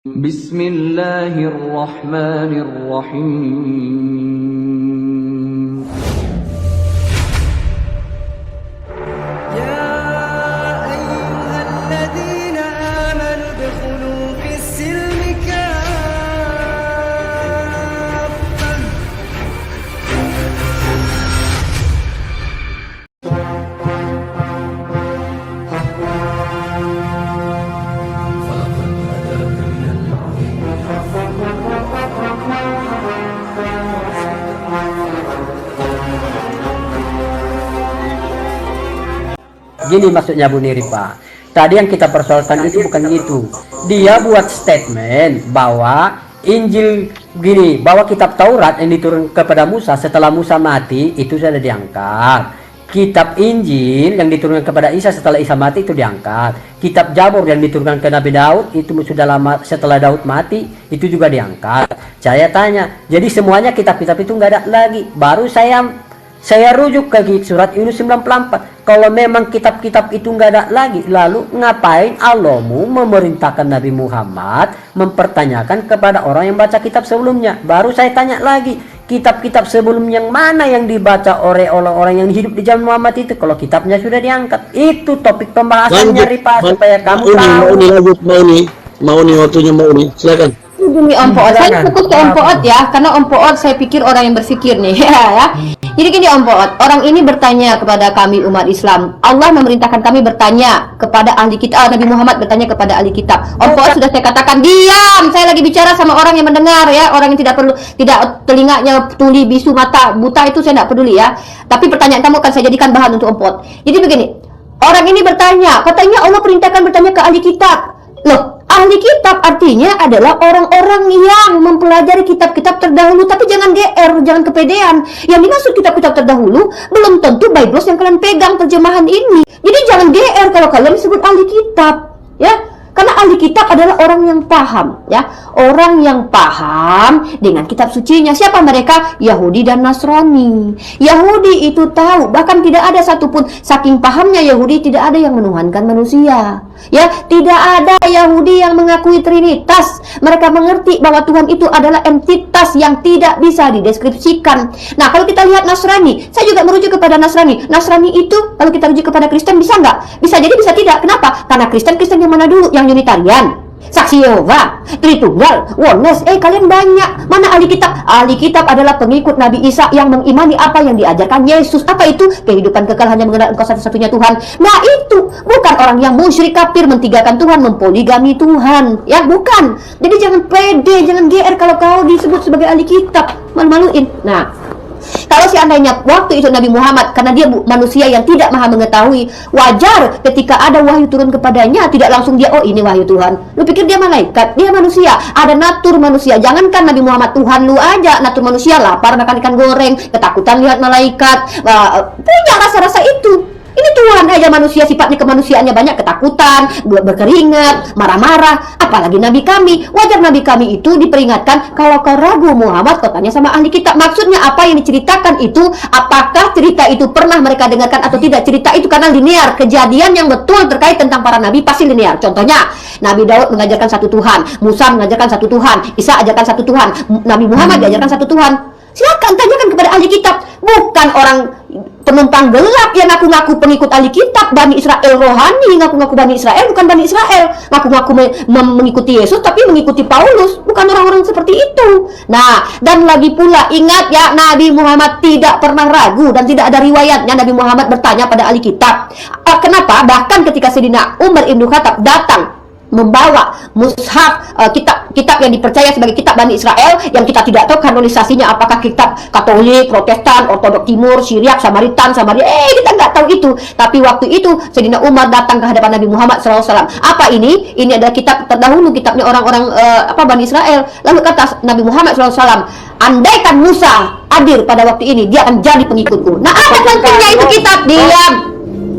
Bismillahirrahmanirrahim. Ya ayyuhalladzina amanu udkhulu fis-silmi kaffah. Gini maksudnya Bu Niripa. Tadi yang kita persoalkan itu bukan itu. Dia buat statement bahwa Injil gini, bahwa kitab Taurat yang diturunkan kepada Musa setelah Musa mati itu sudah diangkat. Kitab Injil yang diturunkan kepada Isa setelah Isa mati itu diangkat. Kitab Zabur yang diturunkan ke Nabi Daud itu sudah lama setelah Daud mati itu juga diangkat. Saya tanya, jadi semuanya kitab-kitab itu nggak ada lagi. Baru saya rujuk ke surat Yunus 94. Kalau memang kitab-kitab itu nggak ada lagi, lalu ngapain Allahmu memerintahkan Nabi Muhammad mempertanyakan kepada orang yang baca kitab sebelumnya? Baru saya tanya lagi, kitab-kitab sebelum yang mana yang dibaca oleh orang-orang yang hidup di zaman Muhammad itu? Kalau kitabnya sudah diangkat, itu topik pembahasannya Ripa, supaya kamu tahu. Mau nih waktunya silakan. Demi Om Poot, saya fokus ke Om Poot ya, karena Om Poot saya pikir orang yang berpikir nih ya. Jadi gini Om Poot, orang ini bertanya kepada kami umat Islam, Allah memerintahkan kami bertanya kepada ahli kitab, Nabi Muhammad bertanya kepada ahli kitab. Om Poot sudah saya katakan diam, saya lagi bicara sama orang yang mendengar ya, orang yang tidak telinganya tuli, bisu, mata buta itu saya tidak peduli ya. Tapi pertanyaan kamu akan saya jadikan bahan untuk Om Poot. Jadi begini, orang ini bertanya, katanya Allah perintahkan bertanya ke ahli kitab. Loh, ahli kitab artinya adalah orang-orang yang mempelajari kitab-kitab terdahulu. Tapi jangan GR, jangan kepedean. Yang dimaksud kitab-kitab terdahulu belum tentu Bible yang kalian pegang terjemahan ini. Jadi jangan GR kalau kalian disebut ahli kitab, ya. Karena ahli kitab adalah orang yang paham, ya. Orang yang paham dengan kitab sucinya. Siapa mereka? Yahudi dan Nasrani. Yahudi itu tahu, bahkan tidak ada satupun, saking pahamnya Yahudi, tidak ada yang menuhankan manusia. Ya, tidak ada Yahudi yang mengakui Trinitas. Mereka mengerti bahwa Tuhan itu adalah entitas yang tidak bisa dideskripsikan. Nah, kalau kita lihat Nasrani, saya juga merujuk kepada Nasrani. Nasrani itu, kalau kita rujuk kepada Kristen, bisa nggak? Bisa jadi, bisa tidak. Kenapa? Karena Kristen yang mana dulu? Yang Unitarian, Saksi Yehova, Tritunggal, Oneness. Kalian banyak. Mana ahli kitab? Ahli kitab adalah pengikut Nabi Isa yang mengimani apa yang diajarkan Yesus. Apa itu? Kehidupan kekal hanya mengenal Engkau satu-satunya Tuhan. Nah, itu bukan orang yang musyrik kafir, mentigakan Tuhan, mempoligami Tuhan. Ya, bukan. Jadi jangan pede, jangan GR kalau kau disebut sebagai ahli kitab. Malu-maluin. Nah, kalau seandainya waktu itu Nabi Muhammad, karena dia manusia yang tidak maha mengetahui, wajar ketika ada wahyu turun kepadanya, tidak langsung dia, oh ini wahyu Tuhan. Lu pikir dia malaikat? Dia manusia, ada natur manusia. Jangankan Nabi Muhammad, Tuhan lu aja, natur manusia, lapar makan ikan goreng, ketakutan lihat malaikat, punya rasa-rasa itu. Ini Tuhan aja manusia, sifatnya kemanusiaannya banyak, ketakutan, berkeringat, marah-marah. Apalagi Nabi kami. Wajar Nabi kami itu diperingatkan, kalau kau ragu Muhammad, kau tanya sama ahli kitab. Maksudnya apa yang diceritakan itu, apakah cerita itu pernah mereka dengarkan atau tidak? Cerita itu karena linear, kejadian yang betul terkait tentang para nabi pasti linear. Contohnya, Nabi Daud mengajarkan satu Tuhan, Musa mengajarkan satu Tuhan, Isa ajarkan satu Tuhan, Nabi Muhammad diajarkan satu Tuhan. Silakan tanyakan kepada ahli kitab, bukan orang penumpang gelap yang ngaku-ngaku pengikut ahli kitab, Bani Israel rohani, ngaku-ngaku Bani Israel, bukan Bani Israel, ngaku-ngaku mengikuti Yesus tapi mengikuti Paulus, bukan orang-orang seperti itu. Nah, dan lagi pula ingat ya, Nabi Muhammad tidak pernah ragu dan tidak ada riwayatnya Nabi Muhammad bertanya pada ahli kitab. Kenapa? Bahkan ketika Sayyidina Umar Ibn Khattab datang membawa mushaf, kitab yang dipercaya sebagai kitab Bani Israel, yang kita tidak tahu kanonisasinya apakah kitab Katolik, Protestan, Ortodok Timur, Syriak, Samaritan, Samaria, kita nggak tahu itu. Tapi waktu itu Sayyidina Umar datang ke hadapan Nabi Muhammad SAW. Apa ini? Ini adalah kitab terdahulu, kitabnya orang-orang Bani Israel. Lalu kata Nabi Muhammad SAW, andaikan Musa hadir pada waktu ini, dia akan jadi pengikutku. Nah, ada pentingnya itu kitab. Diam.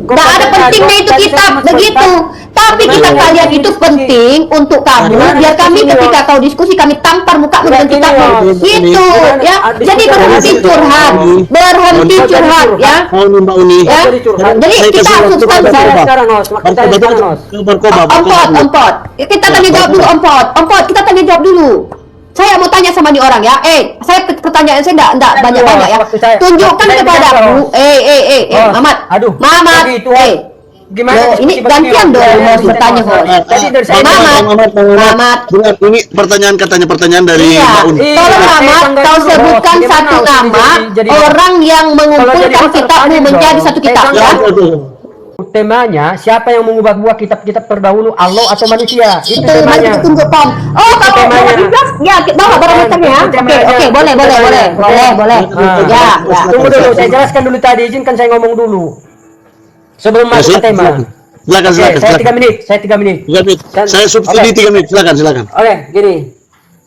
Nggak ada pentingnya itu kitab begitu. Tapi kitab kalian itu penting untuk kamu, biar kami ketika kau diskusi kami tampar muka dengan kitabmu. Gitu ya. Jadi berhenti curhat, ya. Mbak Uni. Ya. Jadi kita substansi. Ompot. Kita tanya jawab dulu ompot. Kita tanya jawab dulu. Saya mau tanya sama nih orang ya. Saya pertanyaan saya enggak banyak-banyak ya. Tunjukkan kepadaku. Mamat. Gimana? Ini gantian dong host bertanya host. Tadi dari saya Mamat. Dengar, ini pertanyaan dari Iya. Mbak Uni. Tolong Mamat, kau sebutkan satu nama orang yang mengumpulkan kitabmu menjadi satu kitab ya. Temanya siapa yang mengubah kitab-kitab terdahulu, Allah atau manusia? Itu temanya. Tunjuk Tom. Oh, kalau ya bawa barometernya ya. Oke, boleh. Ya. Tunggu dulu, saya jelaskan dulu tadi, izinkan saya ngomong dulu. Sebelum masuk ke tema. Silakan. Saya 3 menit. Saya subsidi 3 menit. Silakan. Oke, gini.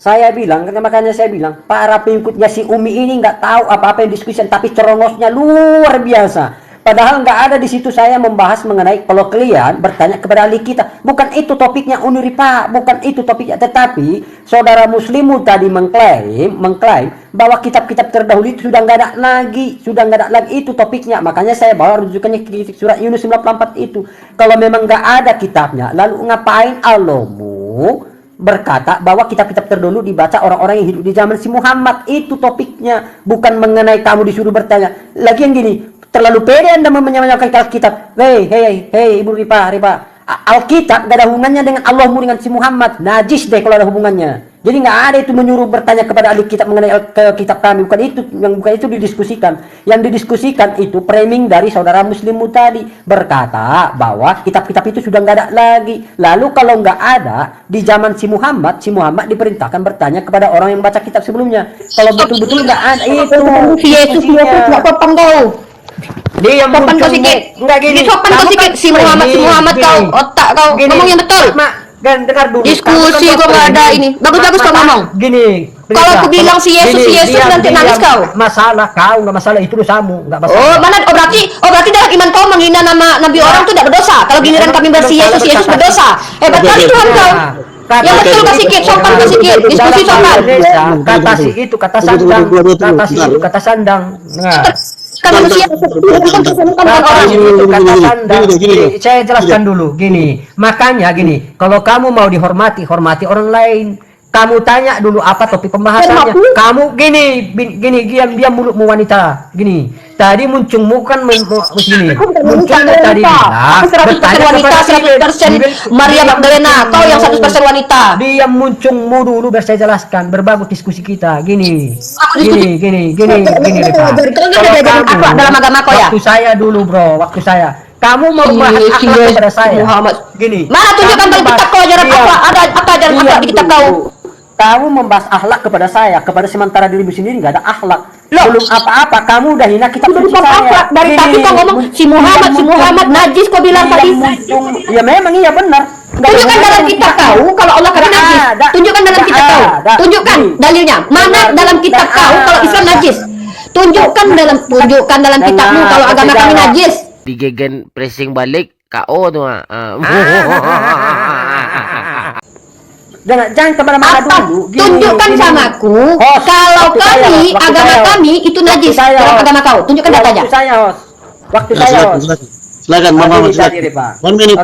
Saya bilang, makanya saya bilang, para pengikutnya si Umi ini nggak tahu apa-apa yang diskusi, tapi cerongosnya luar biasa. Padahal nggak ada di situ saya membahas mengenai kalau kalian bertanya kepada ahli kita, bukan itu topiknya Uniripa, bukan itu topiknya. Tetapi saudara Muslimu tadi mengklaim bahwa kitab-kitab terdahulu itu sudah nggak ada lagi, itu topiknya. Makanya saya bawa rujukannya ke surat Yunus 94 itu. Kalau memang nggak ada kitabnya, lalu ngapain Allahmu berkata bahwa kitab-kitab terdahulu dibaca orang-orang yang hidup di zaman si Muhammad? Itu topiknya, bukan mengenai kamu disuruh bertanya. Lagi yang gini, terlalu pede Anda menyamakan Alkitab. Hei, Ibu Ripa. Alkitab gak ada hubungannya dengan Allah dengan si Muhammad. Najis deh kalau ada hubungannya. Jadi nggak ada itu menyuruh bertanya kepada ahli kitab mengenai kitab kami. Bukan itu didiskusikan. Yang didiskusikan itu framing dari saudara Muslimu tadi. Berkata bahwa kitab-kitab itu sudah nggak ada lagi. Lalu kalau nggak ada di zaman si Muhammad diperintahkan bertanya kepada orang yang baca kitab sebelumnya. Kalau betul-betul nggak ada itu. Yesus nggak popang kau. Dia sopan kau sikit. Enggak gini. Sopan kau sikit. Si Muhammad kau, otak kau. Ngomong yang betul. Dengar dulu. Diskusi kau nggak ada ini. Bagus kau ngomong. Gini. Kalau aku bilang si Yesus nanti nangis kau. Masalah kau, nggak masalah itu urusanmu, nggak masalah. Oh, mana? Berarti dalam iman kau menghina nama nabi orang itu tidak berdosa. Kalau giliran kami bersi Yesus berdosa. Hebat kali Tuhan kau. Yang betul kau sikit, sopan kau sikit. Diskusi sopan. Kata si itu kata sandang. Nah. Kan manusia saya jelaskan dulu gini. Makanya gini, kalau kamu mau hormati orang lain. Kamu tanya dulu apa topik pembahasannya. Kamu gini dia mulutmu wanita gini. Tadi muncungmu kan begini. Muncungmu tadi bilang 100% wanita, 100% Maria Magdalena. Kau yang 100% wanita. Dia muncungmu dulu biar saya jelaskan. Berbagus diskusi kita. Gini. Apa dalam agama kau ya? Waktu saya dulu bro. Kamu mau bahas akhlak kepada saya. Gini. Mana tunjukkan dalam kitab kau ajaran apa? Ada apa ajaran akhlak di kitab kau? Kamu membahas akhlak kepada saya, kepada sementara dirimu sendiri nggak ada akhlak. Belum apa-apa, kamu udah hina kitab suci saya. Dari tadi kau ngomong si Muhammad najis kau bilang tadi. Ya memang iya benar. Tunjukkan dalam kitab kau kalau Allah kata najis. Tunjukkan dalam kitab kau. Tunjukkan dalilnya. Mana dalam kitab kau kalau Islam najis? Tunjukkan dalam kitabmu kalau agama kami najis. Digegen pressing balik KO tuh. Jangan kemana-mana dulu. Tunjukkan samaku kalau agama kami itu najis dalam agama kau. Tunjukkan datanya. Waktu saya. Silakan, Mama. One minute.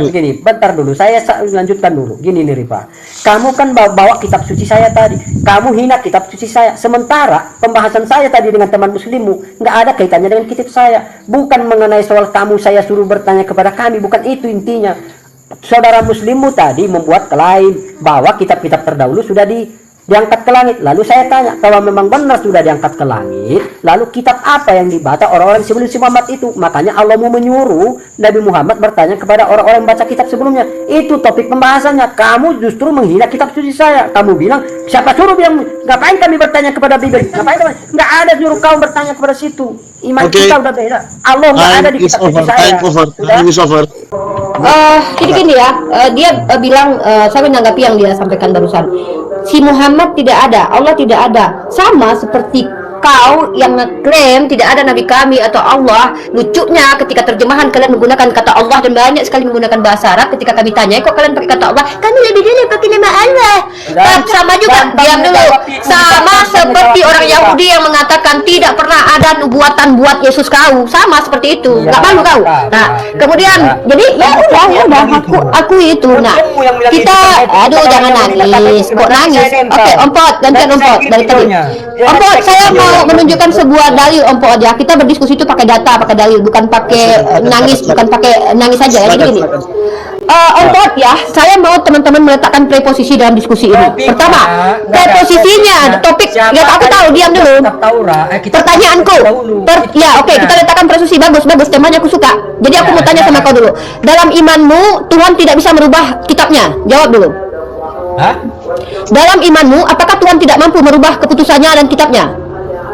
Gini, bentar dulu. Saya lanjutkan dulu. Gini nih, Rifa. Kamu kan bawa kitab suci saya tadi. Kamu hina kitab suci saya. Sementara pembahasan saya tadi dengan teman muslimmu nggak ada kaitannya dengan kitab saya. Bukan mengenai soal kamu saya suruh bertanya kepada kami. Bukan itu intinya. Saudara muslimmu tadi membuat klaim bahwa kitab-kitab terdahulu sudah diangkat ke langit. Lalu saya tanya, kalau memang benar sudah diangkat ke langit, lalu kitab apa yang dibaca orang-orang sebelum si Muhammad itu? Makanya Allah mau menyuruh Nabi Muhammad bertanya kepada orang-orang yang baca kitab sebelumnya. Itu topik pembahasannya. Kamu justru menghina kitab suci saya. Kamu bilang, siapa suruh bilang, ngapain kami bertanya kepada Bible? Nggak ada suruh kamu bertanya kepada situ. Iman kita udah beda. Allah nggak ada di kitab suci saya. Time is over. Jadi gini ya, dia bilang, saya menanggapi yang dia sampaikan barusan. Si Muhammad tidak ada, Allah tidak ada. Sama seperti kau yang ngeklaim tidak ada nabi kami atau Allah, lucunya ketika terjemahan kalian menggunakan kata Allah dan banyak sekali menggunakan bahasa Arab. Ketika kami tanya, kok kalian pakai kata Allah? Kami lebih dulu pakai nama Allah. Sama juga, diam dulu. Sama seperti orang Yahudi yang mengatakan tidak pernah ada nubuatan buat Yesus kau. Sama seperti itu. Nggak malu kau. Nah, kemudian jadi ya udah aku itu. Nah, kita aduh jangan nangis. Kok nangis? Oke, Ompot, gantian Ompot dari tadi. Ompot, saya mau menunjukkan sebuah dalil Ompot ya. Kita berdiskusi itu pakai data, pakai dalil, bukan pakai nangis, bukan pakai nangis saja ya. Jadi gini. Ompot ya, saya mau teman-teman meletakkan preposisi dalam diskusi ini. Pertama, preposisinya, topik, ya aku tahu, diam dulu. Pertanyaanku, ya oke, kita letakkan preposisi, bagus, temanya aku suka. Jadi aku mau tanya sama kau dulu. Dalam imanmu, Tuhan tidak bisa merubah kitabnya? Jawab dulu. Dalam imanmu, apakah Tuhan tidak mampu merubah keputusannya dan kitabnya?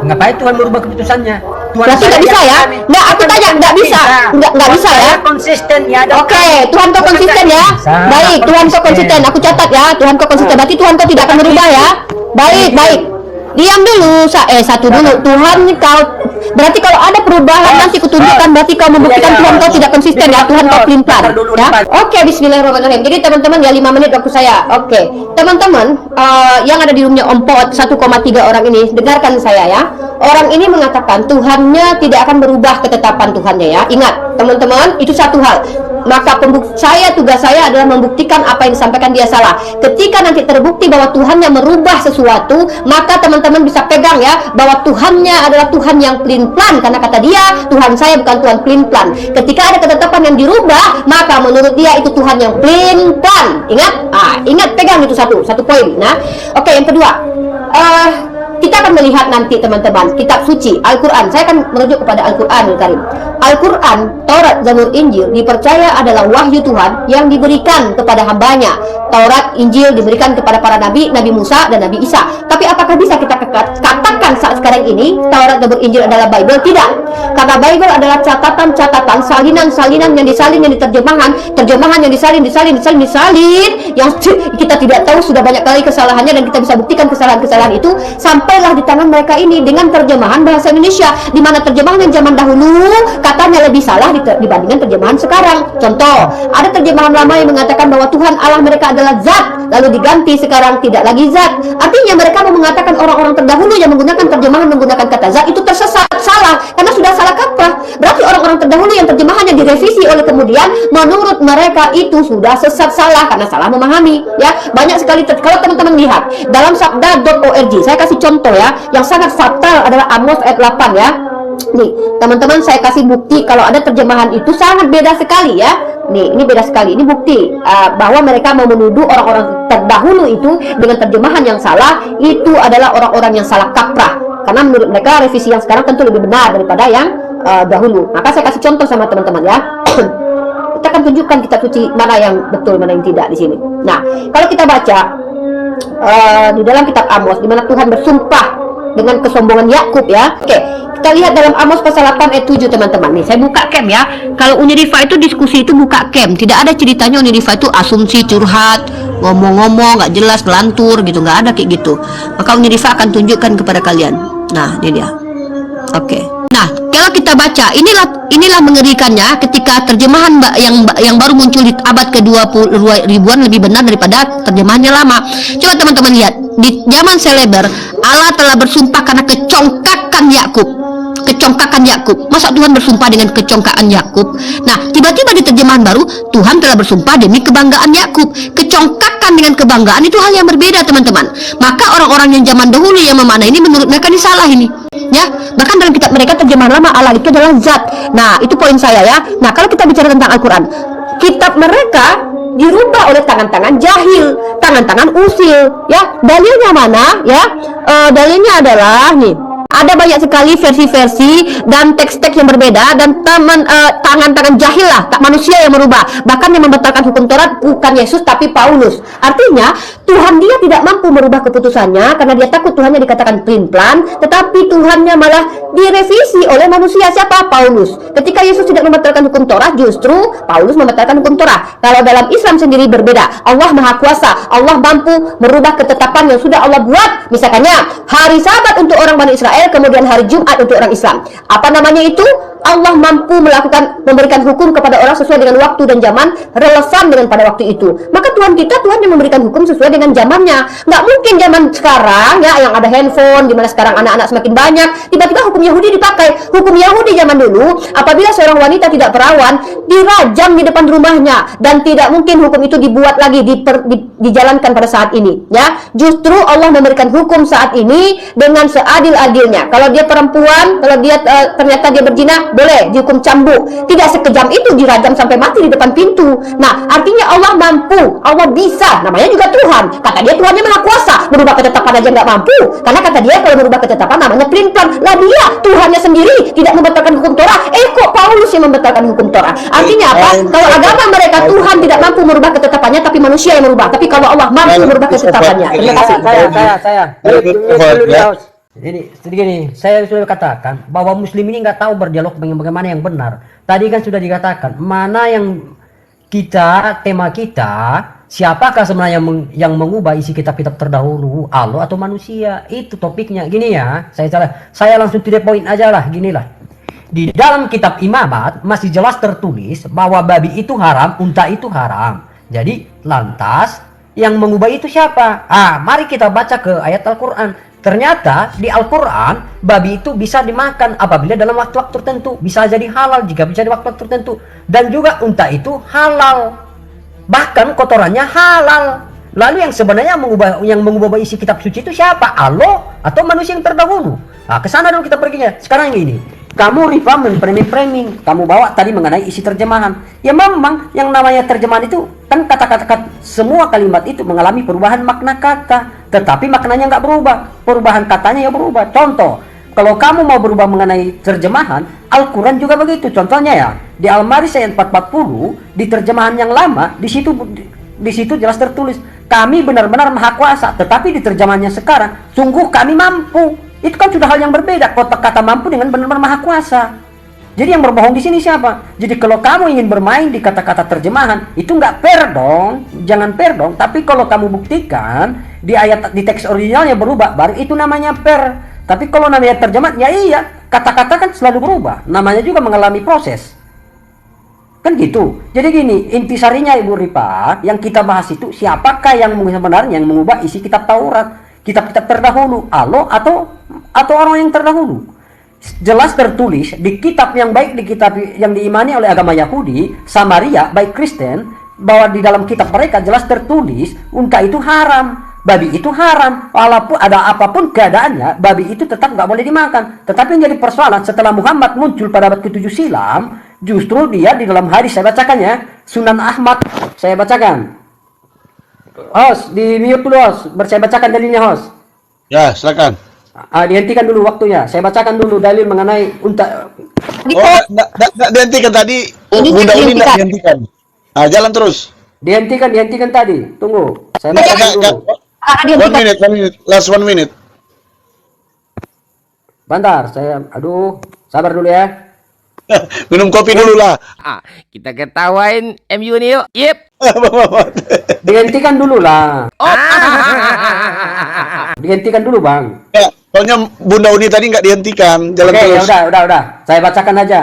Ngapain Tuhan merubah keputusannya? Berarti nggak bisa ya? Nggak, aku tanya, nggak bisa. Nggak bisa ya? Konsisten ya. Oke, Tuhan kau konsisten ya. Baik, Tuhan kau konsisten. Aku catat ya, Tuhan kau konsisten. Berarti Tuhan kau tidak akan berubah ya. Baik. Diam dulu, satu dulu. Tuhan kau, berarti kalau ada perubahan nanti kutunjukkan, berarti kau membuktikan Tuhan kau tidak konsisten ya. Tuhan kau pelin-pelan ya. Oke, bismillahirrahmanirrahim. Jadi teman-teman ya 5 menit waktu saya. Oke, teman-teman yang ada di roomnya Ompot 1,3 orang ini, dengarkan saya ya. Orang ini mengatakan Tuhannya tidak akan berubah ketetapan Tuhannya ya. Ingat teman-teman, itu satu hal. Maka tugas saya adalah membuktikan apa yang disampaikan dia salah. Ketika nanti terbukti bahwa Tuhannya merubah sesuatu, maka teman-teman bisa pegang ya bahwa Tuhannya adalah Tuhan yang pelin-pelan, karena kata dia, Tuhan saya bukan Tuhan pelin-pelan. Ketika ada ketetapan yang dirubah, maka menurut dia itu Tuhan yang pelin-pelan. Ingat pegang itu satu poin. Nah, oke, yang kedua, kita akan melihat nanti teman-teman kitab suci Al-Quran. Saya akan merujuk kepada Al-Quranul Karim. Al-Quran, Taurat, Zabur, Injil dipercaya adalah wahyu Tuhan yang diberikan kepada hambanya. Taurat, Injil diberikan kepada para nabi, Nabi Musa dan Nabi Isa. Tapi apakah bisa kita katakan saat sekarang ini Taurat, Zabur, Injil adalah Bible? Tidak. Karena Bible adalah catatan-catatan, salinan-salinan yang disalin, yang diterjemahan, terjemahan yang disalin, yang kita tidak tahu sudah banyak kali kesalahannya, dan kita bisa buktikan kesalahan-kesalahan itu sampailah di tangan mereka ini dengan terjemahan bahasa Indonesia, di mana terjemahan yang zaman dahulu katanya lebih salah dibandingkan terjemahan sekarang. Contoh, ada terjemahan lama yang mengatakan bahwa Tuhan Allah mereka adalah zat, lalu diganti sekarang tidak lagi zat. Artinya mereka mau mengatakan orang-orang terdahulu yang menggunakan terjemahan menggunakan kata zat itu tersesat, salah, karena sudah salah kaprah. Berarti orang-orang terdahulu yang terjemahannya direvisi oleh kemudian menurut mereka itu sudah sesat, salah, karena salah memahami ya. Banyak sekali kalau teman-teman lihat dalam sabda.org, saya kasih contoh ya, yang sangat fatal adalah Amos ayat 8 ya. Nih, teman-teman, saya kasih bukti kalau ada terjemahan itu sangat beda sekali ya. Nih, ini beda sekali. Ini bukti bahwa mereka mau menuduh orang-orang terdahulu itu dengan terjemahan yang salah, itu adalah orang-orang yang salah kaprah. Karena menurut mereka revisi yang sekarang tentu lebih benar daripada yang dahulu. Maka saya kasih contoh sama teman-teman ya. Kita akan tunjukkan kitab suci mana yang betul, mana yang tidak di sini. Nah, kalau kita baca di dalam kitab Amos, di mana Tuhan bersumpah dengan kesombongan Yakub ya. Oke, kita lihat dalam Amos pasal 8 ayat 7 teman-teman. Nih, saya buka cam ya. Kalau Unirifa itu diskusi itu buka cam, tidak ada ceritanya Unirifa itu asumsi, curhat, ngomong-ngomong nggak jelas, gelantur gitu, nggak ada kayak gitu. Maka Unirifa akan tunjukkan kepada kalian. Nah, ini dia. Oke. Nah, kalau kita baca, inilah mengerikannya ketika terjemahan yang baru muncul di abad ke-20 ribuan lebih benar daripada terjemahannya lama. Coba teman-teman lihat, di zaman Seleber, Allah telah bersumpah karena kecongkakan Yakub. Masa Tuhan bersumpah dengan kecongkakan Yakub? Nah, tiba-tiba di terjemahan baru, Tuhan telah bersumpah demi kebanggaan Yakub. Kecongkakan dengan kebanggaan itu hal yang berbeda, teman-teman. Maka orang-orang yang zaman dahulu yang memaknai ini, menurut mereka ini salah ini. Ya, bahkan dalam kitab mereka terjemahan lama Allah itu adalah zat. Nah, itu poin saya ya. Nah, kalau kita bicara tentang Al-Quran, kitab mereka dirubah oleh tangan-tangan jahil, tangan-tangan usil. Ya, dalilnya mana? Ya, dalilnya adalah nih. Ada banyak sekali versi-versi dan teks-teks yang berbeda, dan tangan-tangan jahil lah, tak manusia yang merubah. Bahkan yang membatalkan hukum Taurat bukan Yesus tapi Paulus. Artinya Tuhan dia tidak mampu merubah keputusannya karena dia takut Tuhannya dikatakan pelin-pelan, tetapi Tuhannya malah direvisi oleh manusia. Siapa? Paulus. Ketika Yesus tidak membatalkan hukum Torah, justru Paulus membatalkan hukum Torah. Kalau dalam Islam sendiri berbeda. Allah Maha Kuasa, Allah mampu merubah ketetapan yang sudah Allah buat. Misalkannya hari Sabat untuk orang Bani Israel, kemudian hari Jumat untuk orang Islam. Apa namanya itu? Allah mampu memberikan hukum kepada orang sesuai dengan waktu dan zaman relevan dengan pada waktu itu. Maka Tuhan kita, Tuhan yang memberikan hukum sesuai dengan zamannya. Nggak mungkin zaman sekarang ya, yang ada handphone, dimana sekarang anak-anak semakin banyak, tiba-tiba hukum Yahudi dipakai. Hukum Yahudi zaman dulu, apabila seorang wanita tidak perawan, dirajam di depan rumahnya, dan tidak mungkin hukum itu dibuat lagi, dijalankan pada saat ini. Ya, justru Allah memberikan hukum saat ini dengan seadil-adilnya. Kalau dia perempuan, kalau dia ternyata dia berzina, boleh dihukum cambuk. Tidak sekejam itu dirajam sampai mati di depan pintu. Nah, artinya Allah mampu, Allah bisa. Namanya juga Tuhan. Kata dia Tuhannya Maha Kuasa, merubah ketetapan aja nggak mampu. Karena kata dia kalau merubah ketetapan namanya pelin-pelan. Lah dia Tuhannya sendiri tidak membatalkan hukum Torah. Kok Paulus yang membatalkan hukum Torah? Artinya apa? Kalau agama mereka Tuhan tidak mampu merubah ketetapannya, tapi manusia yang merubah. Tapi kalau Allah mampu merubah ketetapannya. Terima kasih. Saya. Ini gini, saya sudah katakan bahwa Muslim ini nggak tahu berdialog bagaimana yang benar. Tadi kan sudah dikatakan mana yang tema kita, siapakah sebenarnya yang mengubah isi kitab-kitab terdahulu, Allah atau manusia? Itu topiknya. Gini ya, saya langsung to the point aja lah, ginilah. Di dalam kitab Imamat masih jelas tertulis bahwa babi itu haram, unta itu haram. Jadi lantas yang mengubah itu siapa? Mari kita baca ke ayat Al-Quran. Ternyata di Al-Quran babi itu bisa dimakan apabila dalam waktu-waktu tertentu, bisa jadi halal jika bisa di waktu-waktu tertentu, dan juga unta itu halal, bahkan kotorannya halal. Lalu yang sebenarnya mengubah isi kitab suci itu siapa? Allah atau manusia yang terdahulu? Kesana dulu kita perginya. Sekarang ini kamu Rifa framing, kamu bawa tadi mengenai isi terjemahan. Ya memang yang namanya terjemahan itu kan kata-kata semua kalimat itu mengalami perubahan makna kata, tetapi maknanya nggak berubah, perubahan katanya ya berubah. Contoh, kalau kamu mau berubah mengenai terjemahan, Al-Quran juga begitu. Contohnya ya, di Al-Maris ayat 440, di terjemahan yang lama, di situ jelas tertulis, kami benar-benar maha kuasa, tetapi di terjemahannya sekarang, sungguh kami mampu. Itu kan sudah hal yang berbeda, kata mampu dengan benar-benar maha kuasa. Jadi yang berbohong di sini siapa? Jadi kalau kamu ingin bermain di kata-kata terjemahan, itu nggak fair dong, jangan fair dong. Tapi kalau kamu buktikan di teks originalnya berubah, baru itu namanya fair. Tapi kalau namanya terjemahan, ya iya, kata-kata kan selalu berubah, namanya juga mengalami proses. Kan gitu. Jadi gini, intisarinya Ibu Ripa, yang kita bahas itu siapakah yang sebenarnya yang mengubah isi kitab Taurat, kitab-kitab terdahulu, Allah atau orang yang terdahulu. Jelas tertulis di kitab yang baik, di kitab yang diimani oleh agama Yahudi, Samaria, baik Kristen, bahwa di dalam kitab mereka jelas tertulis unta itu haram, babi itu haram. Walaupun ada apapun keadaannya, babi itu tetap nggak boleh dimakan. Tetapi yang jadi persoalan setelah Muhammad muncul pada abad ke-7 silam, justru dia di dalam hadis, saya bacakan ya, Sunan Ahmad, saya bacakan. Host, di mute dulu host, saya bacakan dalilnya host. Ya, silakan. Dihentikan dulu waktunya. Saya bacakan dulu dalil mengenai unta. Dihentikan tadi. Ini Bunda ini dihentikan. dihentikan. Jalan terus. Dihentikan tadi. Tunggu. Saya bacakan dulu. One minute. Last 1 minute. Bentar, sabar dulu ya. Minum kopi dulu lah. Kita ketawain MU nih yuk. Yep. Dihentikan dulu lah. Dihentikan dulu bang. Ya, soalnya Bunda Uni tadi nggak dihentikan. Jalan Oke, terus. ya udah. Saya bacakan aja.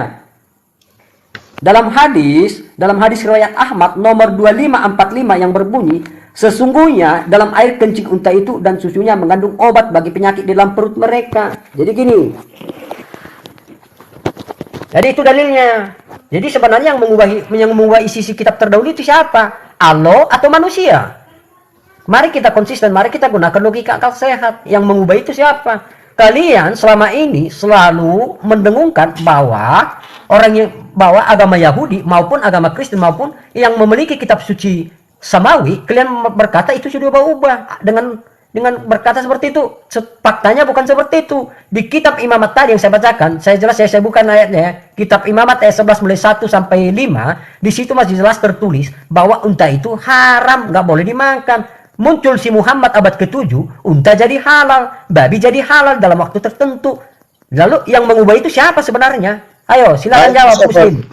Dalam hadis riwayat Ahmad nomor 2545 yang berbunyi, sesungguhnya dalam air kencing unta itu dan susunya mengandung obat bagi penyakit di dalam perut mereka. Jadi gini. Jadi itu dalilnya. Jadi sebenarnya yang mengubah isi kitab terdahulu itu siapa? Allah atau manusia? Mari kita konsisten, mari kita gunakan logika akal sehat. Yang mengubah itu siapa? Kalian selama ini selalu mendengungkan bahwa bahwa agama Yahudi maupun agama Kristen maupun yang memiliki kitab suci samawi, kalian berkata itu sudah berubah dengan berkata seperti itu. Faktanya bukan seperti itu. Di kitab Imamat tadi yang saya bacakan, saya bukan ayatnya. Kitab Imamat ayat 11 mulai 1 sampai 5, di situ masih jelas tertulis bahwa unta itu haram, nggak boleh dimakan. muncul si Muhammad abad ke-7, unta jadi halal, babi jadi halal dalam waktu tertentu. Lalu yang mengubah itu siapa sebenarnya? Ayo, silakan jawab, Muslim.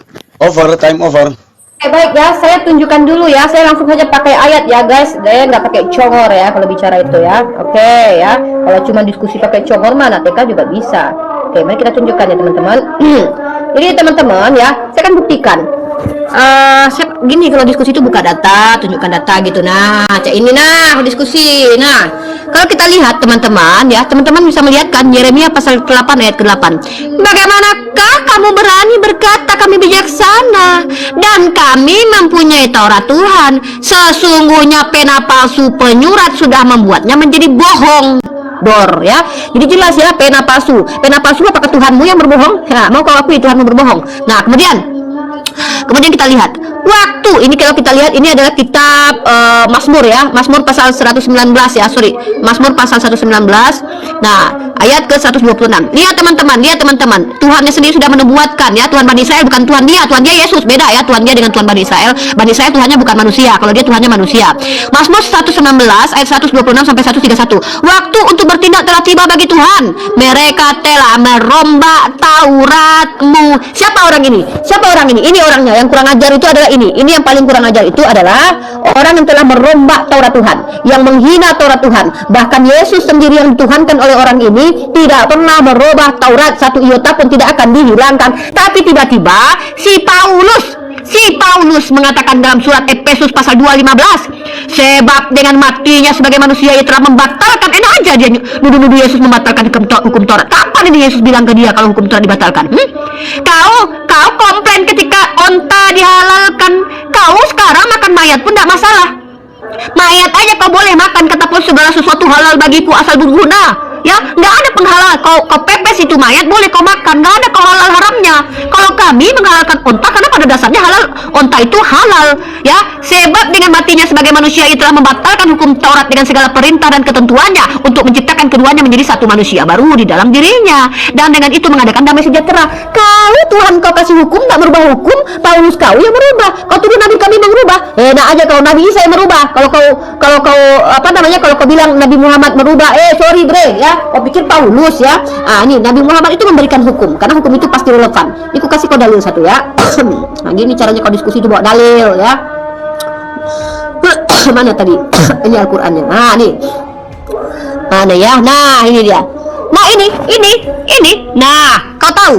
Time over. Baik ya, saya tunjukkan dulu ya. Saya langsung saja pakai ayat ya guys. Saya nggak pakai congor ya kalau bicara itu ya. Oke ya. Kalau cuma diskusi pakai congor mana TK juga bisa. Oke, mari kita tunjukkan ya teman-teman. Jadi teman-teman ya, saya akan buktikan. Gini kalau diskusi itu buka data, tunjukkan data gitu. Nah, cek ini nah diskusi. Nah, kalau kita lihat teman-teman ya, teman-teman bisa melihat kan Yeremia pasal 8 ayat ke-8. Bagaimanakah kamu berani berkata kami bijaksana dan kami mempunyai Taurat Tuhan? Sesungguhnya pena palsu penyurat sudah membuatnya menjadi bohong. Dor ya, jadi jelas ya pena palsu. Pena palsu apakah Tuhanmu yang berbohong? Ya, mau kau akui Tuhanmu berbohong? Nah, kemudian kita lihat waktu ini, kalau kita lihat ini adalah kitab Mazmur ya, Mazmur pasal 119 ya, Mazmur pasal 119. Nah, ayat ke 126. Lihat teman-teman, Tuhannya sendiri sudah menubuatkan ya, Tuhan Bani Israel bukan Tuhan dia Yesus, beda ya Tuhan dia dengan Tuhan Bani Israel. Bani Israel Tuhannya bukan manusia, kalau dia Tuhannya manusia. Mazmur 119 ayat 126 sampai 131. Waktu untuk bertindak telah tiba bagi Tuhan. Mereka telah merombak Tauratmu. Siapa orang ini? Ini orangnya. Yang kurang ajar itu adalah ini. Ini yang paling kurang ajar itu adalah orang yang telah merombak Taurat Tuhan, yang menghina Taurat Tuhan. Bahkan Yesus sendiri yang dituhankan oleh orang ini tidak pernah merubah Taurat, satu iota pun tidak akan dihilangkan. Tapi tiba-tiba si Paulus mengatakan dalam surat Efesus pasal 2:15, sebab dengan matinya sebagai manusia ia telah membatalkan. Enak aja dia nuduh-nuduh Yesus membatalkan hukum Taurat. Kapan ini Yesus bilang ke dia kalau hukum Taurat dibatalkan? Kau komplain ketika onta dihalalkan. Kau sekarang makan mayat pun tidak masalah. Mayat aja kau boleh makan, kata Paulus, segala sesuatu halal bagiku asal berguna. Ya, nggak ada penghalal. Kau pepes itu mayat boleh kau makan, nggak ada kau halal haramnya. Kalau kami menghalalkan onta karena pada dasarnya halal, onta itu halal. Ya, sebab dengan matinya sebagai manusia ia telah membatalkan hukum Taurat dengan segala perintah dan ketentuannya untuk menciptakan keduanya menjadi satu manusia baru di dalam dirinya, dan dengan itu mengadakan damai sejahtera. Kalau Tuhan kau kasih hukum tak merubah hukum, Paulus kau yang merubah. Kau tuduh nabi kami merubah. Enak aja kalau Nabi Isa yang merubah. Kalau kau bilang Nabi Muhammad merubah, sorry bre ya. Kau pikir Paulus ya? Ini Nabi Muhammad itu memberikan hukum, karena hukum itu pasti relevan. Ini aku kasih kau dalil satu ya. Nah, gini caranya kau diskusi itu bawa dalil ya. Mana tadi? Ini Al-Qur'annya. Nah, nih. Mana ya? Nah, ini dia. Nah, ini. Nah, kau tahu?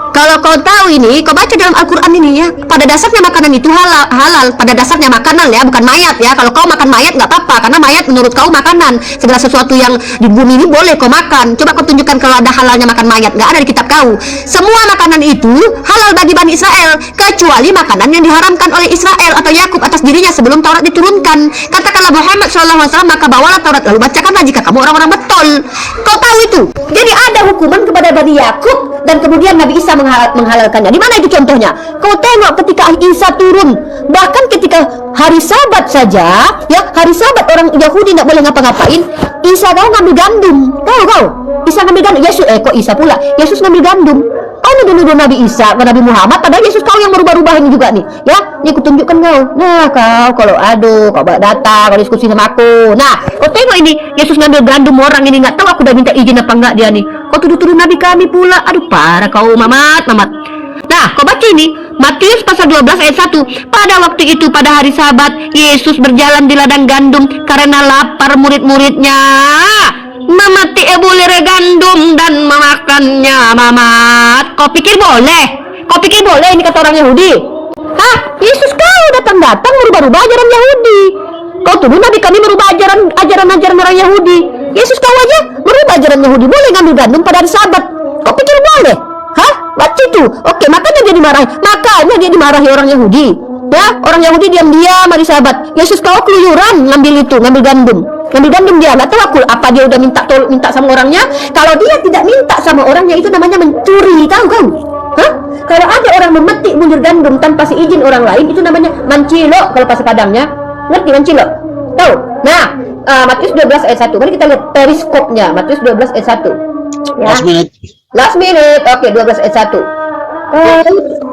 Kalau kau tahu ini, kau baca dalam Al-Quran ini ya, pada dasarnya makanan itu halal, pada dasarnya makanan ya, bukan mayat ya. Kalau kau makan mayat nggak apa-apa, karena mayat menurut kau makanan. Segala sesuatu yang di bumi ini boleh kau makan. Coba kau tunjukkan kalau ada halalnya makan mayat, nggak ada di kitab kau. Semua makanan itu halal bagi Bani Israel, kecuali makanan yang diharamkan oleh Israel atau Yakub atas dirinya sebelum Taurat diturunkan. Katakanlah Muhammad SAW, maka bawalah Taurat lalu bacakanlah jika kamu orang-orang betul. Kau tahu itu. Jadi ada hukuman kepada Bani Yakub dan kemudian Nabi Isa menghalalkannya. Di mana itu contohnya? Kau tengok ketika Isa turun, bahkan ketika hari Sabat saja, ya hari Sabat orang Yahudi tidak boleh ngapa-ngapain. Isa kau ngambil gandum, tahu kau? Isa ngambil gandum. Yesus, kok Isa pula? Yesus ngambil gandum. Kau nuduh Nabi Isa, Nabi Muhammad, padahal Yesus kau yang merubah-rubah ini juga nih. Ya, ini aku tunjukkan kau. Nah, kau kalau kau bawa data, kau diskusi sama aku. Nah, kau tengok ini, Yesus ngambil gandum orang ini, nggak tahu aku udah minta izin apa enggak dia nih. Kau tuduh-tuduh Nabi kami pula. Aduh, parah kau, Mamat. Nah, kau baca ini, Matius pasal 12 ayat 1. Pada waktu itu, pada hari Sabat, Yesus berjalan di ladang gandum karena lapar. Murid-muridnya memati bulir gandum dan memakannya. Mamat, kau pikir boleh? Ini kata orang Yahudi? Hah? Yesus kau datang merubah-rubah ajaran Yahudi. Kau tuduh Nabi kami merubah ajaran orang Yahudi. Yesus kau aja merubah ajaran Yahudi, boleh ngambil gandum pada hari Sabat. Kau pikir boleh? Hah? Baca itu. Oke, makanya dia dimarahi orang Yahudi. Ya, orang Yahudi diam-diam hari Sabat. Yesus kau keluyuran ngambil gandum dia. Nggak tahu aku apa dia udah minta sama orangnya. Kalau dia tidak minta sama orangnya, itu namanya mencuri, tahu kau? Hah? Kalau ada orang memetik bulir gandum tanpa seizin orang lain, itu namanya mancilo kalau bahasa Padangnya. Ngerti mancilo? Tahu? Nah, Matius 12 ayat 1. Mari kita lihat periskopnya. Matius 12 ayat 1. Ya. Last minute. Oke, 12 ayat 1.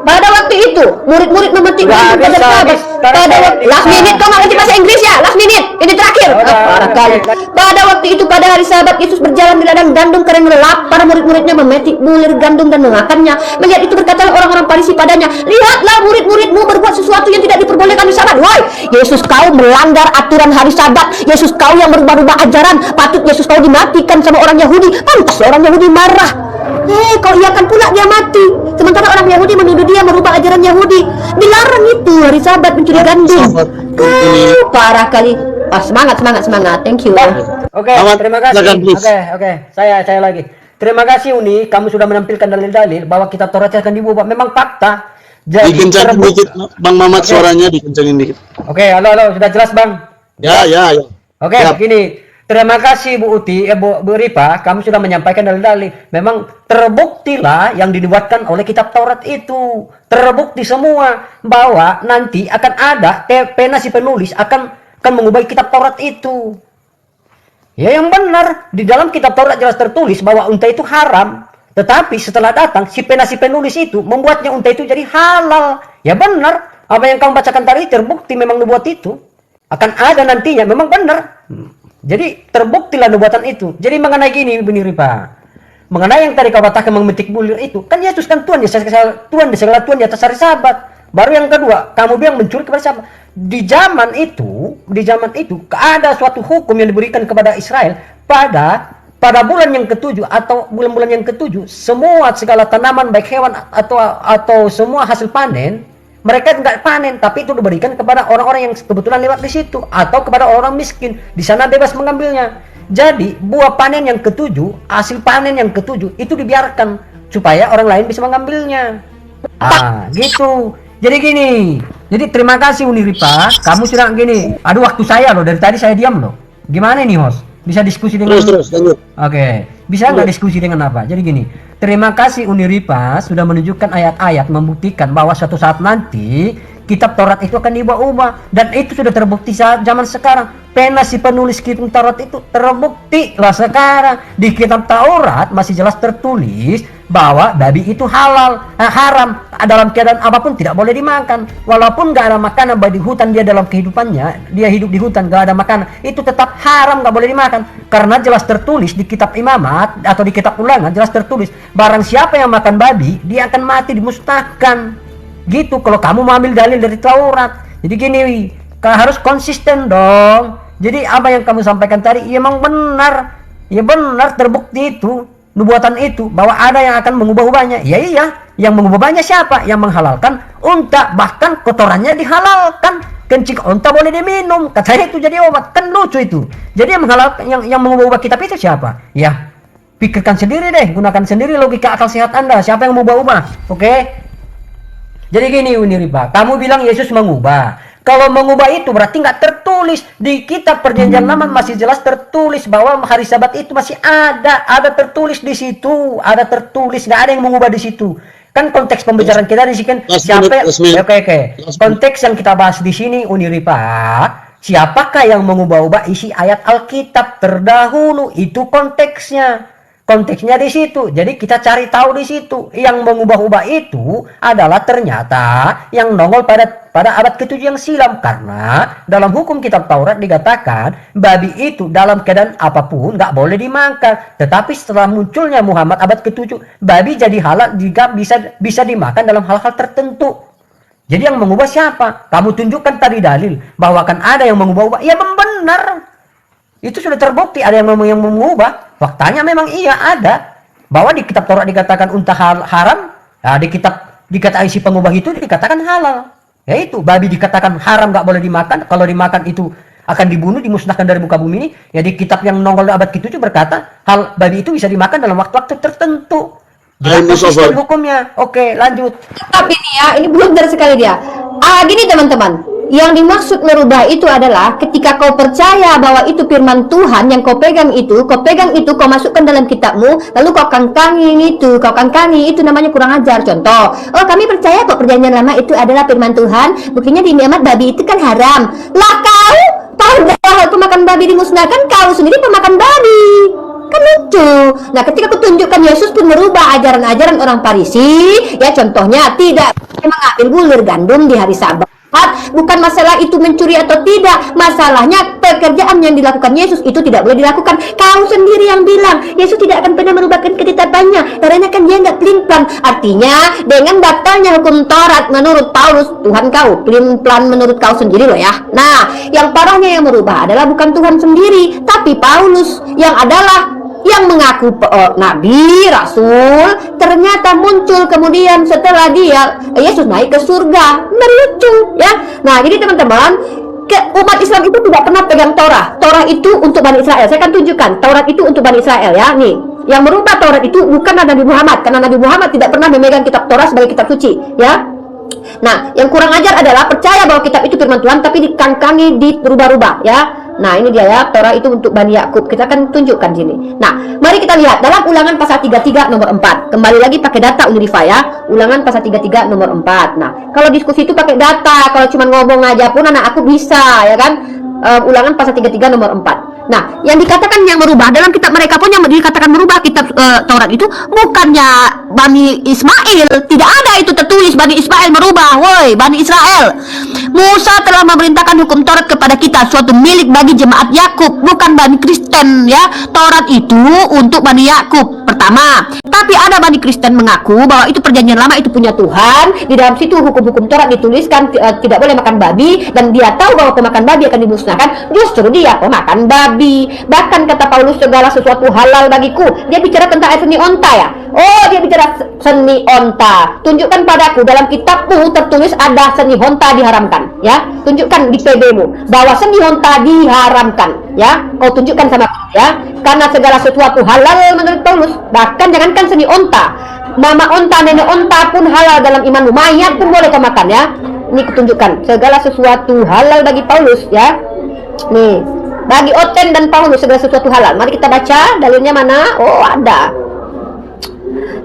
Pada waktu itu murid-murid memetik Nggak ilmu pada bisa, sahabat. Pada last minute, kau nggak ngerti bahasa Inggris ya? Last minute, ini terakhir. Parah kali. Pada waktu itu pada hari Sabat Yesus berjalan di ladang gandum kering gelap. Para murid-muridnya memetik bulir gandum dan memakannya. Melihat itu berkatalah orang-orang Farisi padanya, lihatlah murid-muridmu berbuat sesuatu yang tidak diperbolehkan di Sabat. Woi, Yesus kau melanggar aturan hari Sabat. Yesus kau yang berubah-ubah ajaran. Patut Yesus kau dimatikan sama orang Yahudi. Pantas orang Yahudi marah. Kau iakan pula dia mati. Sementara orang Yahudi menuduh dia merubah ajaran Yahudi. Dilarang itu hari Sabat mencuri gandum. Kau parah kali. Semangat. Thank you. Oke, Aman. terima kasih. Silakan, please. Oke. Saya lagi. Terima kasih Uni, kamu sudah menampilkan dalil-dalil bahwa kitab Taurat akan diubah. Memang fakta. Jadi Dikencangin terbukti. dikit, Bang Mamat, Oke. suaranya dikencangin dikit. Oke, halo, sudah jelas Bang. Ya. Oke, Ya. begini. Terima kasih Bu Uti, Bu Ripa, kamu sudah menyampaikan dalil-dalil. Memang terbuktilah yang dibuatkan oleh kitab Taurat itu. Terbukti semua bahwa nanti akan ada pena si penulis akan mengubah kitab Taurat itu. Ya yang benar, di dalam kitab Taurat jelas tertulis bahwa unta itu haram. Tetapi setelah datang si penulis itu membuatnya unta itu jadi halal. Ya benar, apa yang kamu bacakan tadi terbukti memang nubuat itu. Akan ada nantinya, memang benar. Jadi terbuktilah nubuatan itu. Jadi mengenai gini Bu Ripa, mengenai yang tadi kau katakan memetik bulir itu, kan Yesus kan Tuhan, Tuhan di atas hari Sabat. Baru yang kedua, kamu bilang mencuri kepada Sabat. Di zaman itu ada suatu hukum yang diberikan kepada Israel pada bulan yang ketujuh atau bulan-bulan yang ketujuh, semua segala tanaman baik hewan atau semua hasil panen mereka nggak panen, tapi itu diberikan kepada orang-orang yang kebetulan lewat di situ atau kepada orang miskin. Di sana bebas mengambilnya. Jadi buah panen yang ketujuh, hasil panen yang ketujuh itu dibiarkan supaya orang lain bisa mengambilnya. Gitu. Jadi gini. Jadi terima kasih Uni Ripa, kamu sudah gini. Aduh, waktu saya loh, dari tadi saya diam loh. Gimana nih host? Bisa diskusi dengan Terus lanjut. Oke, bisa nggak diskusi dengan apa? Jadi gini, terima kasih Uniripa sudah menunjukkan ayat-ayat membuktikan bahwa suatu saat nanti kitab Taurat itu akan diubah-ubah, dan itu sudah terbukti saat zaman sekarang. Pena si penulis kitab Taurat itu terbukti lah sekarang. Di kitab Taurat masih jelas tertulis bahwa babi itu haram dalam keadaan apapun, tidak boleh dimakan. Walaupun nggak ada makanan babi hutan dia dalam kehidupannya, dia hidup di hutan nggak ada makanan, itu tetap haram, nggak boleh dimakan. Karena jelas tertulis di kitab Imamat atau di kitab Ulangan jelas tertulis barang siapa yang makan babi dia akan mati, dimusnahkan. Gitu kalau kamu mau ambil dalil dari Taurat. Jadi gini, harus konsisten dong. Jadi apa yang kamu sampaikan tadi ya memang benar. Ya benar, terbukti itu nubuatan itu bahwa ada yang akan mengubah-ubahnya. Ya iya, yang mengubahnya siapa? Yang menghalalkan unta, bahkan kotorannya dihalalkan. Kencing unta boleh diminum, katanya itu jadi obat. Kan lucu itu. Jadi yang menghalalkan, yang mengubah-ubah kitab itu siapa? Ya pikirkan sendiri deh, gunakan sendiri logika akal sehat Anda. Siapa yang mengubah-ubah? Oke? Jadi gini Uniriba, kamu bilang Yesus mengubah. Kalau mengubah itu berarti nggak tertulis di kitab Perjanjian Lama, masih jelas tertulis bahwa hari Sabat itu masih ada tertulis di situ, ada tertulis, nggak ada yang mengubah di situ. Kan konteks pembicaraan kita di sini kan siapa? Oke. Konteks yang kita bahas di sini Uniriba, siapakah yang mengubah-ubah isi ayat Alkitab terdahulu? Itu konteksnya. Konteksnya di situ. Jadi kita cari tahu di situ. Yang mengubah-ubah itu adalah ternyata yang nongol pada abad ke-7 yang silam. Karena dalam hukum kitab Taurat dikatakan babi itu dalam keadaan apapun nggak boleh dimakan. Tetapi setelah munculnya Muhammad abad ke-7, babi jadi halal jika bisa dimakan dalam hal-hal tertentu. Jadi yang mengubah siapa? Kamu tunjukkan tadi dalil bahwa akan ada yang mengubah-ubah. Ya benar. Itu sudah terbukti ada yang mengubah. Faktanya memang iya ada. Bahwa di kitab Taurat dikatakan unta haram, nah, di kitab dikatakan isi pengubah itu dikatakan halal. Yaitu babi dikatakan haram, nggak boleh dimakan. Kalau dimakan itu akan dibunuh, dimusnahkan dari muka bumi ini. Ya di kitab yang nongol abad ke-7 berkata hal babi itu bisa dimakan dalam waktu-waktu tertentu. Jelas konsisten hukumnya. Oke, lanjut. Tapi ini ya, ini belum dari sekali dia. Gini teman-teman. Yang dimaksud merubah itu adalah ketika kau percaya bahwa itu firman Tuhan yang kau pegang itu, kau masukkan dalam kitabmu, lalu kau kangkangi itu namanya kurang ajar. Contoh, kami percaya kok Perjanjian Lama itu adalah firman Tuhan, buktinya di Imamat babi itu kan haram. Lah kau pemakan babi dimusnahkan, kau sendiri pemakan babi. Kan lucu. Nah, ketika aku tunjukkan Yesus pun merubah ajaran-ajaran orang Farisi, ya contohnya tidak mengambil bulir gandum di hari Sabat. Bukan masalah itu mencuri atau tidak, masalahnya pekerjaan yang dilakukan Yesus itu tidak boleh dilakukan. Kau sendiri yang bilang Yesus tidak akan pernah merubahkan ketetapannya karena kan dia nggak pelin-pelan. Artinya dengan batalnya hukum Taurat menurut Paulus, Tuhan kau pelin-pelan menurut kau sendiri loh ya. Nah, yang parahnya yang merubah adalah bukan Tuhan sendiri, tapi Paulus yang adalah yang mengaku nabi, rasul, ternyata muncul kemudian setelah dia Yesus naik ke surga. Lucu ya. Nah, jadi teman-teman, umat Islam itu tidak pernah pegang Torah. Torah itu untuk Bani Israel. Saya akan tunjukkan Taurat itu untuk Bani Israel ya. Nih, yang merubah Taurat itu bukan Nabi Muhammad, karena Nabi Muhammad tidak pernah memegang kitab Torah sebagai kitab suci ya. Nah, yang kurang ajar adalah percaya bahwa kitab itu firman Tuhan tapi dikangkangi, dirubah-rubah ya. Nah, ini dia ya, Torah itu untuk Bani Yakub. Kita akan tunjukkan sini. Nah, mari kita lihat dalam Ulangan pasal 33 nomor 4. Kembali lagi pakai data Unirifa ya. Ulangan pasal 33 nomor 4. Nah, kalau diskusi itu pakai data, kalau cuma ngomong aja pun anak aku bisa ya kan. Ulangan pasal 33 nomor 4. Nah, yang dikatakan yang merubah dalam kitab mereka pun yang dikatakan merubah kitab Taurat itu bukannya Bani Ismail. Tidak ada itu tertulis Bani Ismail merubah. Woi, Bani Israel. Musa telah memerintahkan hukum Taurat kepada kita, suatu milik bagi jemaat Yakub, bukan Bani Kristen ya. Taurat itu untuk Bani Yakub pertama. Tapi ada Bani Kristen mengaku bahwa itu perjanjian lama, itu punya Tuhan. Di dalam situ hukum-hukum Taurat dituliskan tidak boleh makan babi, dan dia tahu bahwa pemakan babi akan dimusnahkan. Justru dia pemakan babi. Bahkan kata Paulus, segala sesuatu halal bagiku. Dia bicara tentang seni onta ya. Oh, dia bicara seni onta. Tunjukkan padaku dalam kitabmu tertulis ada seni onta diharamkan ya. Tunjukkan di PB-mu bahwa seni onta diharamkan ya. Kau tunjukkan sama aku ya. Karena segala sesuatu halal menurut Paulus. Bahkan jangankan seni onta, mama onta, nenek onta pun halal dalam imanmu. Mayat pun boleh kau makan ya. Ini kutunjukkan segala sesuatu halal bagi Paulus ya. Nih, bagi Oten dan Paulus segala sesuatu halal. Mari kita baca dalilnya mana. Oh, ada.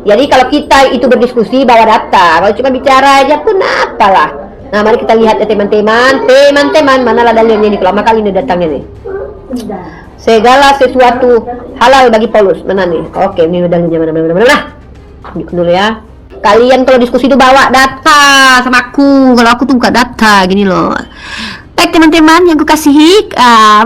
Jadi kalau kita itu berdiskusi bawa data, kalau cuma bicara aja pun apalah. Nah, mari kita lihat ya teman-teman. Teman-teman, manalah dalilnya ini? Lama kali ini datangnya nih. Segala sesuatu halal bagi Paulus. Mana nih? Oke, ini dalilnya mana. Dulu ya. Kalian kalau diskusi itu bawa data sama aku. Kalau aku tuh buka data gini loh. Baik teman-teman yang kukasihi,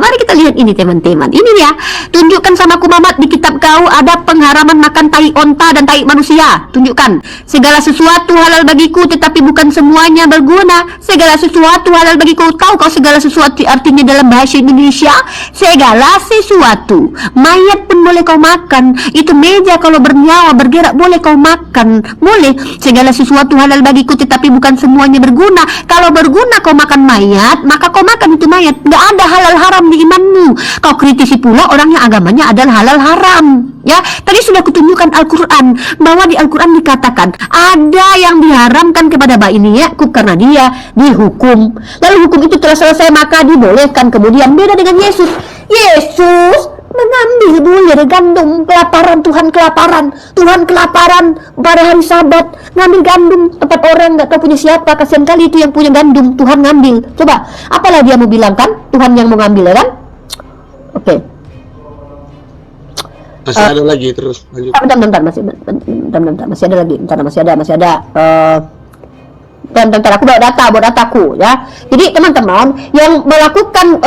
mari kita lihat ini teman-teman. Ini ya, tunjukkan sama aku Mamat di kitab kau ada pengharaman makan tai onta dan tai manusia. Tunjukkan, segala sesuatu halal bagiku tetapi bukan semuanya berguna. Segala sesuatu halal bagiku. Tahu kau segala sesuatu artinya dalam bahasa Indonesia? Segala sesuatu. Mayat pun boleh kau makan. Itu meja kalau bernyawa bergerak boleh kau makan. Boleh. Segala sesuatu halal bagiku tetapi bukan semuanya berguna. Kalau berguna kau makan mayat, maka kau makan itu mayat. Nggak ada halal haram di imanmu. Kau kritisi pula orang yang agamanya adalah halal haram ya. Tadi sudah kutunjukkan Al-Quran bahwa di Al-Quran dikatakan ada yang diharamkan kepada Bani Yakub karena dia dihukum, lalu hukum itu telah selesai maka dibolehkan. Kemudian beda dengan Yesus. Yesus mengambil bulir gandum, kelaparan, Tuhan kelaparan pada hari Sabat, ngambil gandum tempat orang nggak tahu punya siapa. Kasihan kali itu yang punya gandum, Tuhan ngambil. Coba apalah dia mau bilang kan, Tuhan yang mau ngambil ya kan. Oke. Masih ada lagi, terus lanjut. Bentar, masih ada lagi. Masih ada. Bentar, aku bawa dataku ya. Jadi teman-teman yang melakukan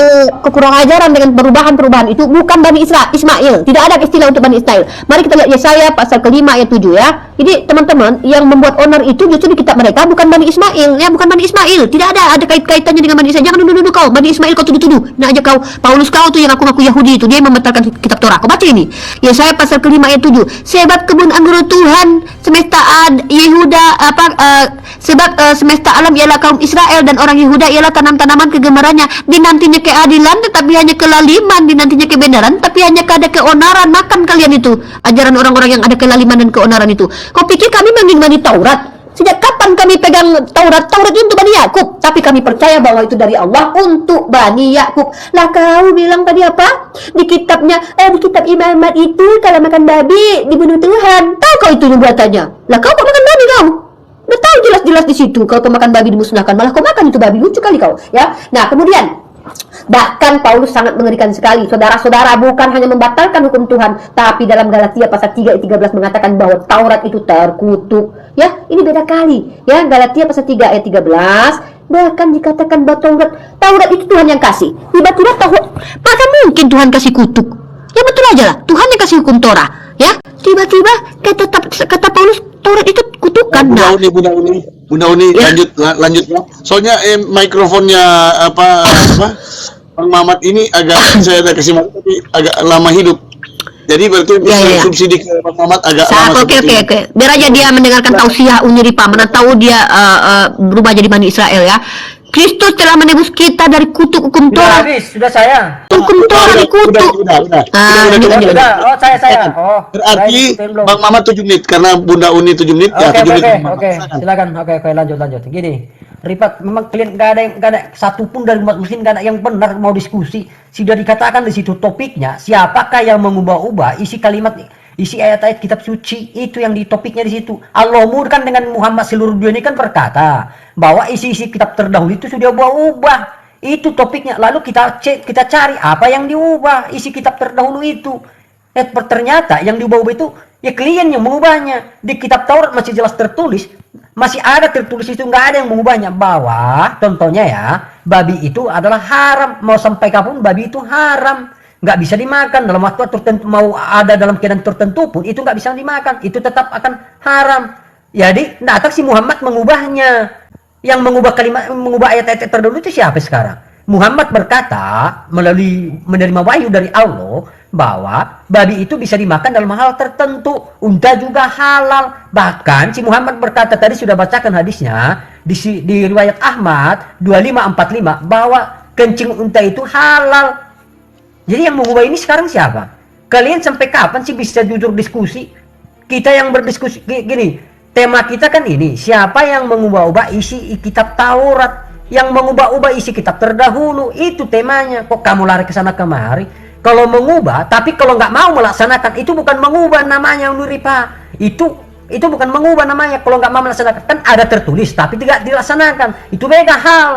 kekurangan ajaran dengan perubahan itu bukan Bani Ismail. Tidak ada istilah untuk Bani Ismail. Mari kita lihat Yesaya pasal ke-5 ayat 7 ya. Jadi teman-teman yang membuat onar itu justru di kitab mereka bukan Bani Ismail ya, bukan Bani Ismail. Tidak ada kait-kaitannya dengan Bani Israel. Jangan duduk kau Bani Ismail kau tuduh-tuduh. Nah aja kau Paulus kau tuh yang ngaku Yahudi itu, dia membatalkan kitab Torah. Kau baca ini. Yesaya pasal ke-5 ayat 7. Sebab kebun anggur Tuhan semesta Yehuda semesta alam ialah kaum Israel dan orang Yehuda ialah tanam-tanaman kegemarannya. Dinantinya keadilan tetapi hanya kelaliman, dinantinya kebenaran tapi hanya ada keonaran. Makan kalian itu ajaran orang-orang yang ada kelaliman dan keonaran itu. Kau pikir kami mengimani Taurat? Sejak kapan kami pegang Taurat? Taurat itu untuk Bani Yakub, tapi kami percaya bahwa itu dari Allah untuk Bani Yakub. Lah kau bilang tadi apa? Di kitabnya, di kitab Imam Ahmad itu kalau makan babi dibunuh Tuhan. Tahu kau itu buatannya? Lah kau makan babi kau? Udah tahu jelas-jelas di situ kalau makan babi dimusnahkan, malah kau makan itu babi. Lucu kali kau ya. Nah kemudian Bahkan Paulus sangat mengerikan sekali. Saudara-saudara, bukan hanya membatalkan hukum Tuhan, tapi dalam Galatia pasal 3 ayat 13 mengatakan bahwa Taurat itu terkutuk. Ya, ini beda kali. Ya, Galatia pasal 3 ayat 13 bahkan dikatakan bahwa Taurat itu Tuhan yang kasih. Tiba-tiba maka mungkin Tuhan kasih kutuk. Ya betul aja lah, Tuhan yang kasih hukum Torah. Ya, tiba-tiba kata Paulus Taurat itu kutukan. Bunda Uni, Ya. lanjut. Soalnya mikrofonnya apa Bang Mamat ini agak saya ada kasih maaf tapi agak lama hidup. Jadi berarti Ya. subsidi ke Bang Mamat agak lama. Oke. Biar aja dia mendengarkan tausiah Uniripa, mana tahu dia berubah jadi Bani Israel ya. Kristus telah menebus kita dari kutuk hukum Sudah Torah. habis, sudah saya. Hukum Torah dikutuk. Udah. Lanjut. Oh, saya. Oh, Berarti saya belum. Bang Mamat 7 menit karena Bunda Uni 7 menit ya 7 menit. Oke. Silakan. Oke, lanjut. Gini, Ripat, memang kalian nggak ada satu pun dari umat muslim nggak ada yang benar mau diskusi. Sudah dikatakan di situ topiknya, siapakah yang mengubah-ubah isi kalimat, isi ayat-ayat kitab suci, itu yang di topiknya di situ. Allah kan dengan Muhammad seluruh dunia ini kan berkata bahwa isi-isi kitab terdahulu itu sudah ubah-ubah. Itu topiknya. Lalu kita cari apa yang diubah isi kitab terdahulu itu. Ternyata yang diubah-ubah itu ya klien yang mengubahnya. Di kitab Taurat masih jelas tertulis, masih ada tertulis itu, nggak ada yang mengubahnya bahwa contohnya ya, babi itu adalah haram. Mau sampai kapan babi itu haram, nggak bisa dimakan dalam waktu tertentu. Mau ada dalam keadaan tertentu pun itu nggak bisa dimakan, itu tetap akan haram. Jadi datang si Muhammad mengubahnya. Yang mengubah kalimat, mengubah ayat-ayat terdahulu itu siapa sekarang? Muhammad berkata melalui menerima wahyu dari Allah bahwa babi itu bisa dimakan dalam hal tertentu, unta juga halal. Bahkan si Muhammad berkata, tadi sudah bacakan hadisnya di riwayat Ahmad 2545 bahwa kencing unta itu halal. Jadi yang mengubah ini sekarang siapa? Kalian sampai kapan sih bisa jujur diskusi? Kita yang berdiskusi gini, tema kita kan ini, siapa yang mengubah-ubah isi kitab Taurat, yang mengubah-ubah isi kitab terdahulu, itu temanya. Kok kamu lari ke sana kemari? Kalau mengubah, tapi kalau nggak mau melaksanakan, itu bukan mengubah namanya, Nuripa. Itu bukan mengubah namanya. Kalau nggak mau melaksanakan, kan ada tertulis, tapi tidak dilaksanakan. Itu beda hal.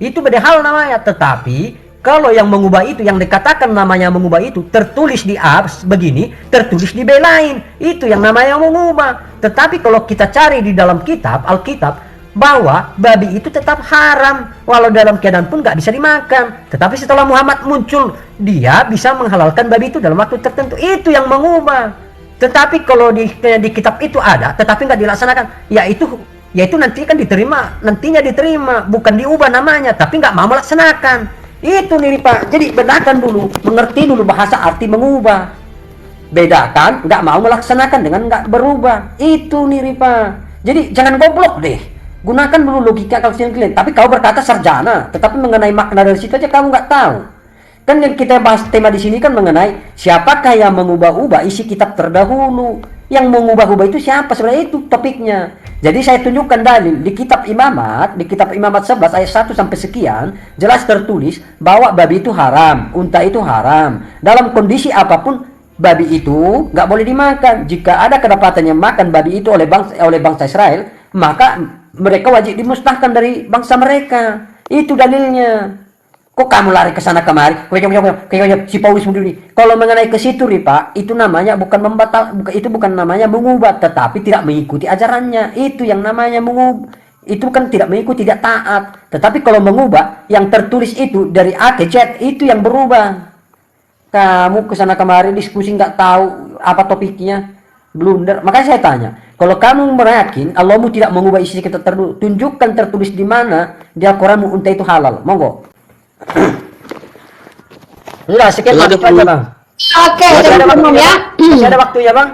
Itu beda hal namanya. Tetapi kalau yang mengubah itu, yang dikatakan namanya mengubah itu, tertulis di A begini, tertulis di B lain, itu yang namanya mengubah. Tetapi kalau kita cari di dalam kitab, Alkitab, bahwa babi itu tetap haram, walau dalam keadaan pun nggak bisa dimakan. Tetapi setelah Muhammad muncul, dia bisa menghalalkan babi itu dalam waktu tertentu, itu yang mengubah. Tetapi kalau di kitab itu ada, tetapi nggak dilaksanakan, yaitu nanti kan nantinya diterima, bukan diubah namanya, tapi nggak mau melaksanakan. Itu nih Pak, jadi bedakan dulu, mengerti dulu bahasa arti mengubah. Bedakan nggak mau melaksanakan dengan nggak berubah. Itu nih Pak. Jadi jangan goblok deh. Gunakan dulu logika kalian. Tapi kau berkata sarjana, tetapi mengenai makna dari situ aja kamu nggak tahu. Kan yang kita bahas tema di sini kan mengenai siapakah yang mengubah-ubah isi kitab terdahulu. Yang mengubah-ubah itu siapa? Sebenarnya itu topiknya. Jadi saya tunjukkan dalil di kitab Imamat 11 ayat 1 sampai sekian, jelas tertulis bahwa babi itu haram, unta itu haram. Dalam kondisi apapun babi itu nggak boleh dimakan. Jika ada kedapatan yang makan babi itu oleh bangsa Israel, maka mereka wajib dimusnahkan dari bangsa mereka. Itu dalilnya. Kok kamu lari ke sana kemari? Si Paulus sendiri. Kalau mengenai ke situ, Pak, itu namanya bukan namanya mengubah, tetapi tidak mengikuti ajarannya. Itu yang namanya mengubah. Itu kan tidak mengikuti, tidak taat. Tetapi kalau mengubah, yang tertulis itu dari A ke Z, itu yang berubah. Kamu ke sana kemari diskusi nggak tahu apa topiknya, blunder. Makanya saya tanya, kalau kamu meyakini Allahmu tidak mengubah isi kita terdahulu, tunjukkan tertulis di mana di Al-Quranmu unta itu halal. Monggo. Sudah sekian aja Bang. Oke, udah ada waktu ya. Masih ada waktunya Bang?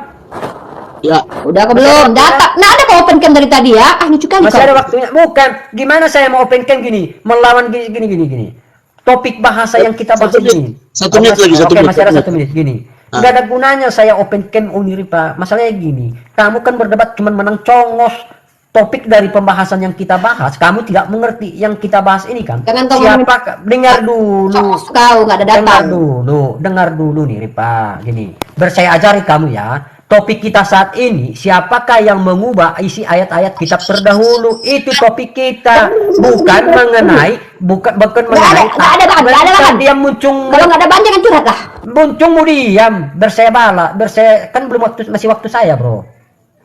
Ya, Udah ke belum? Data. Nah, ada kok open cam dari tadi ya? Ah, lucu kali Masih kau. ada waktunya. Bukan, gimana saya mau open cam gini, melawan gini. Topik bahasa yang kita bahas ini. Satu menit lagi, satu Oke, menit. masih ada 1 menit gini. Nggak ada gunanya saya open cam Uniripa. Masalahnya gini, kamu kan berdebat cuma menang congos. Topik dari pembahasan yang kita bahas, kamu tidak mengerti yang kita bahas ini kan. Jangan kau Siapa? Dengar dulu. Kau nggak ada data. Dengar dulu nih Ripa. Gini, saya ajari kamu ya. topik kita saat ini, siapakah yang mengubah isi ayat-ayat kitab terdahulu? Itu topik kita, bukan mengenai Nggak ada bahan. dia muncung. Kalau nggak ada bahan jangan curhat lah. Muncung mau diam, kan belum masih waktu saya, bro.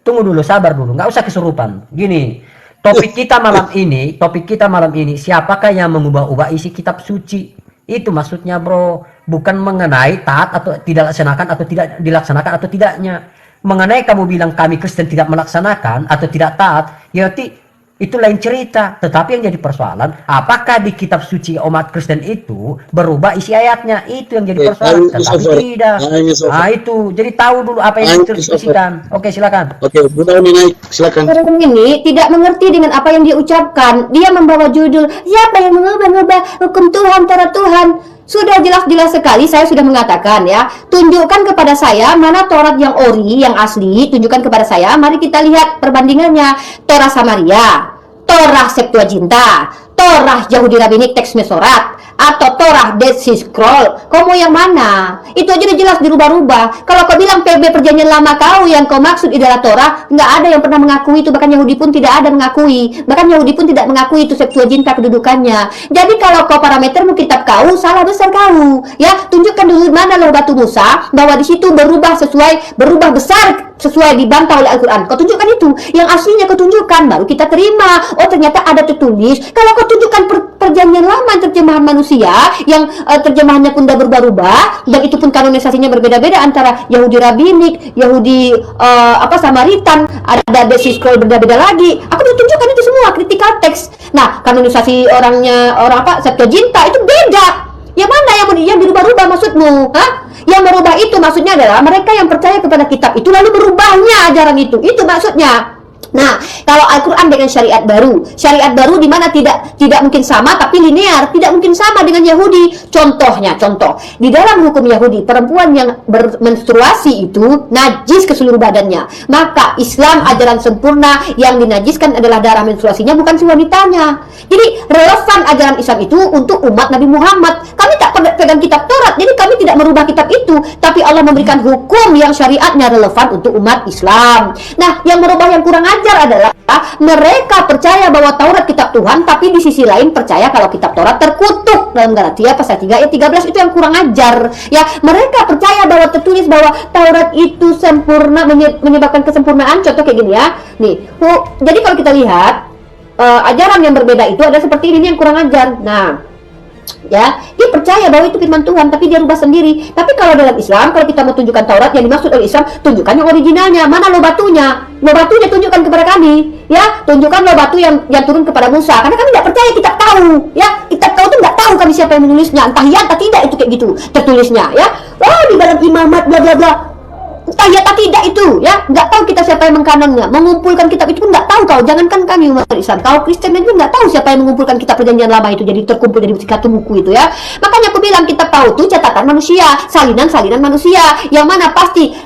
Tunggu dulu, sabar dulu, nggak usah kesurupan. Gini, topik kita malam ini, siapakah yang mengubah-ubah isi kitab suci? Itu maksudnya, bro, bukan mengenai taat atau tidak laksanakan atau tidak dilaksanakan atau tidaknya. Mengenai kamu bilang kami Kristen tidak melaksanakan atau tidak taat, ya itu lain cerita. Tetapi yang jadi persoalan, apakah di kitab suci umat Kristen itu berubah isi ayatnya? Itu yang jadi persoalan. Tetapi tidak. Nah itu, jadi tahu dulu apa yang didiskusikan. Oke, silakan. Oke, Bu Naomi naik, silakan. Orang ini tidak mengerti dengan apa yang dia ucapkan. Dia membawa judul, siapa yang mengubah-ubah hukum Tuhan, Taurat Tuhan. Sudah jelas-jelas sekali saya sudah mengatakan ya, tunjukkan kepada saya mana Taurat yang ori, yang asli, tunjukkan kepada saya, mari kita lihat perbandingannya. Torah Samaria, Torah Septuaginta, Torah Yahudi Rabbinik teks Mesorat, atau Torah Dead Sea Scroll. Kau mau yang mana? Itu aja udah jelas dirubah-rubah. Kalau kau bilang PB perjanjian lama kau yang kau maksud adalah Torah, nggak ada yang pernah mengakui itu. Bahkan Yahudi pun tidak ada mengakui. Bahkan Yahudi pun tidak mengakui itu Septuaginta kedudukannya. Jadi kalau kau parametermu kitab kau, salah besar kau. Ya, tunjukkan dulu mana loh batu Musa bahwa di situ berubah besar sesuai dibantah oleh Al-Quran. Kau tunjukkan itu, yang aslinya kau tunjukkan, baru kita terima. Oh ternyata ada tertulis. Kalau kau tunjukkan perjanjian lama terjemahan manusia yang terjemahannya pun udah berubah-ubah, dan itu pun kanonisasinya berbeda-beda antara Yahudi Rabbinik, Yahudi Samaritan, ada Dead Sea Scroll berbeda-beda lagi. Aku bisa tunjukkan itu semua critical text. Nah, kanonisasi orang Septuaginta itu beda. Yang mana yang dirubah-rubah maksudmu? Hah? Yang merubah itu maksudnya adalah mereka yang percaya kepada kitab itu lalu berubahnya ajaran itu. Itu maksudnya. Nah, kalau Al-Quran dengan syariat baru di mana tidak mungkin sama tapi linear, tidak mungkin sama dengan Yahudi. Contoh di dalam hukum Yahudi, perempuan yang bermenstruasi itu najis ke seluruh badannya. Maka Islam ajaran sempurna, yang dinajiskan adalah darah menstruasinya, bukan si wanitanya. Jadi relevan ajaran Islam itu untuk umat Nabi Muhammad. Kami tak pegang kitab Taurat, jadi kami tidak merubah kitab itu, tapi Allah memberikan hukum yang syariatnya relevan untuk umat Islam. Nah, yang merubah yang kurang ajar adalah mereka percaya bahwa Taurat kitab Tuhan, tapi di sisi lain percaya kalau kitab Taurat terkutuk. Dalam Galatia pasal 3 ayat 13, itu yang kurang ajar. Ya, mereka percaya bahwa tertulis bahwa Taurat itu sempurna, menyebabkan kesempurnaan. Contoh kayak gini ya. Nih, jadi kalau kita lihat ajaran yang berbeda itu ada seperti ini yang kurang ajar. Nah, ya, dia percaya bahwa itu firman Tuhan, tapi dia rubah sendiri. Tapi kalau dalam Islam, kalau kita mau tunjukkan Taurat yang dimaksud oleh Islam, tunjukkan yang originalnya. Mana lo batunya? Lo batunya tunjukkan kepada kami, ya. Tunjukkan lo batu yang turun kepada Musa. Karena kami tidak percaya kitab tahu, ya. Kitab tahu itu nggak tahu kami siapa yang menulisnya, entah ya entah tidak itu kayak gitu tertulisnya, ya. Oh, di dalam imamat bla bla bla. Entah ya tak tidak itu, ya, nggak tahu kita siapa yang mengkanonnya, mengumpulkan kitab itu pun nggak tahu kau. Jangankan kami umat Islam, kau Kristen aja nggak tahu siapa yang mengumpulkan kitab perjanjian lama itu jadi terkumpul jadi satu buku itu, ya. Makanya aku bilang kitab tahu itu catatan manusia, salinan manusia, yang mana pasti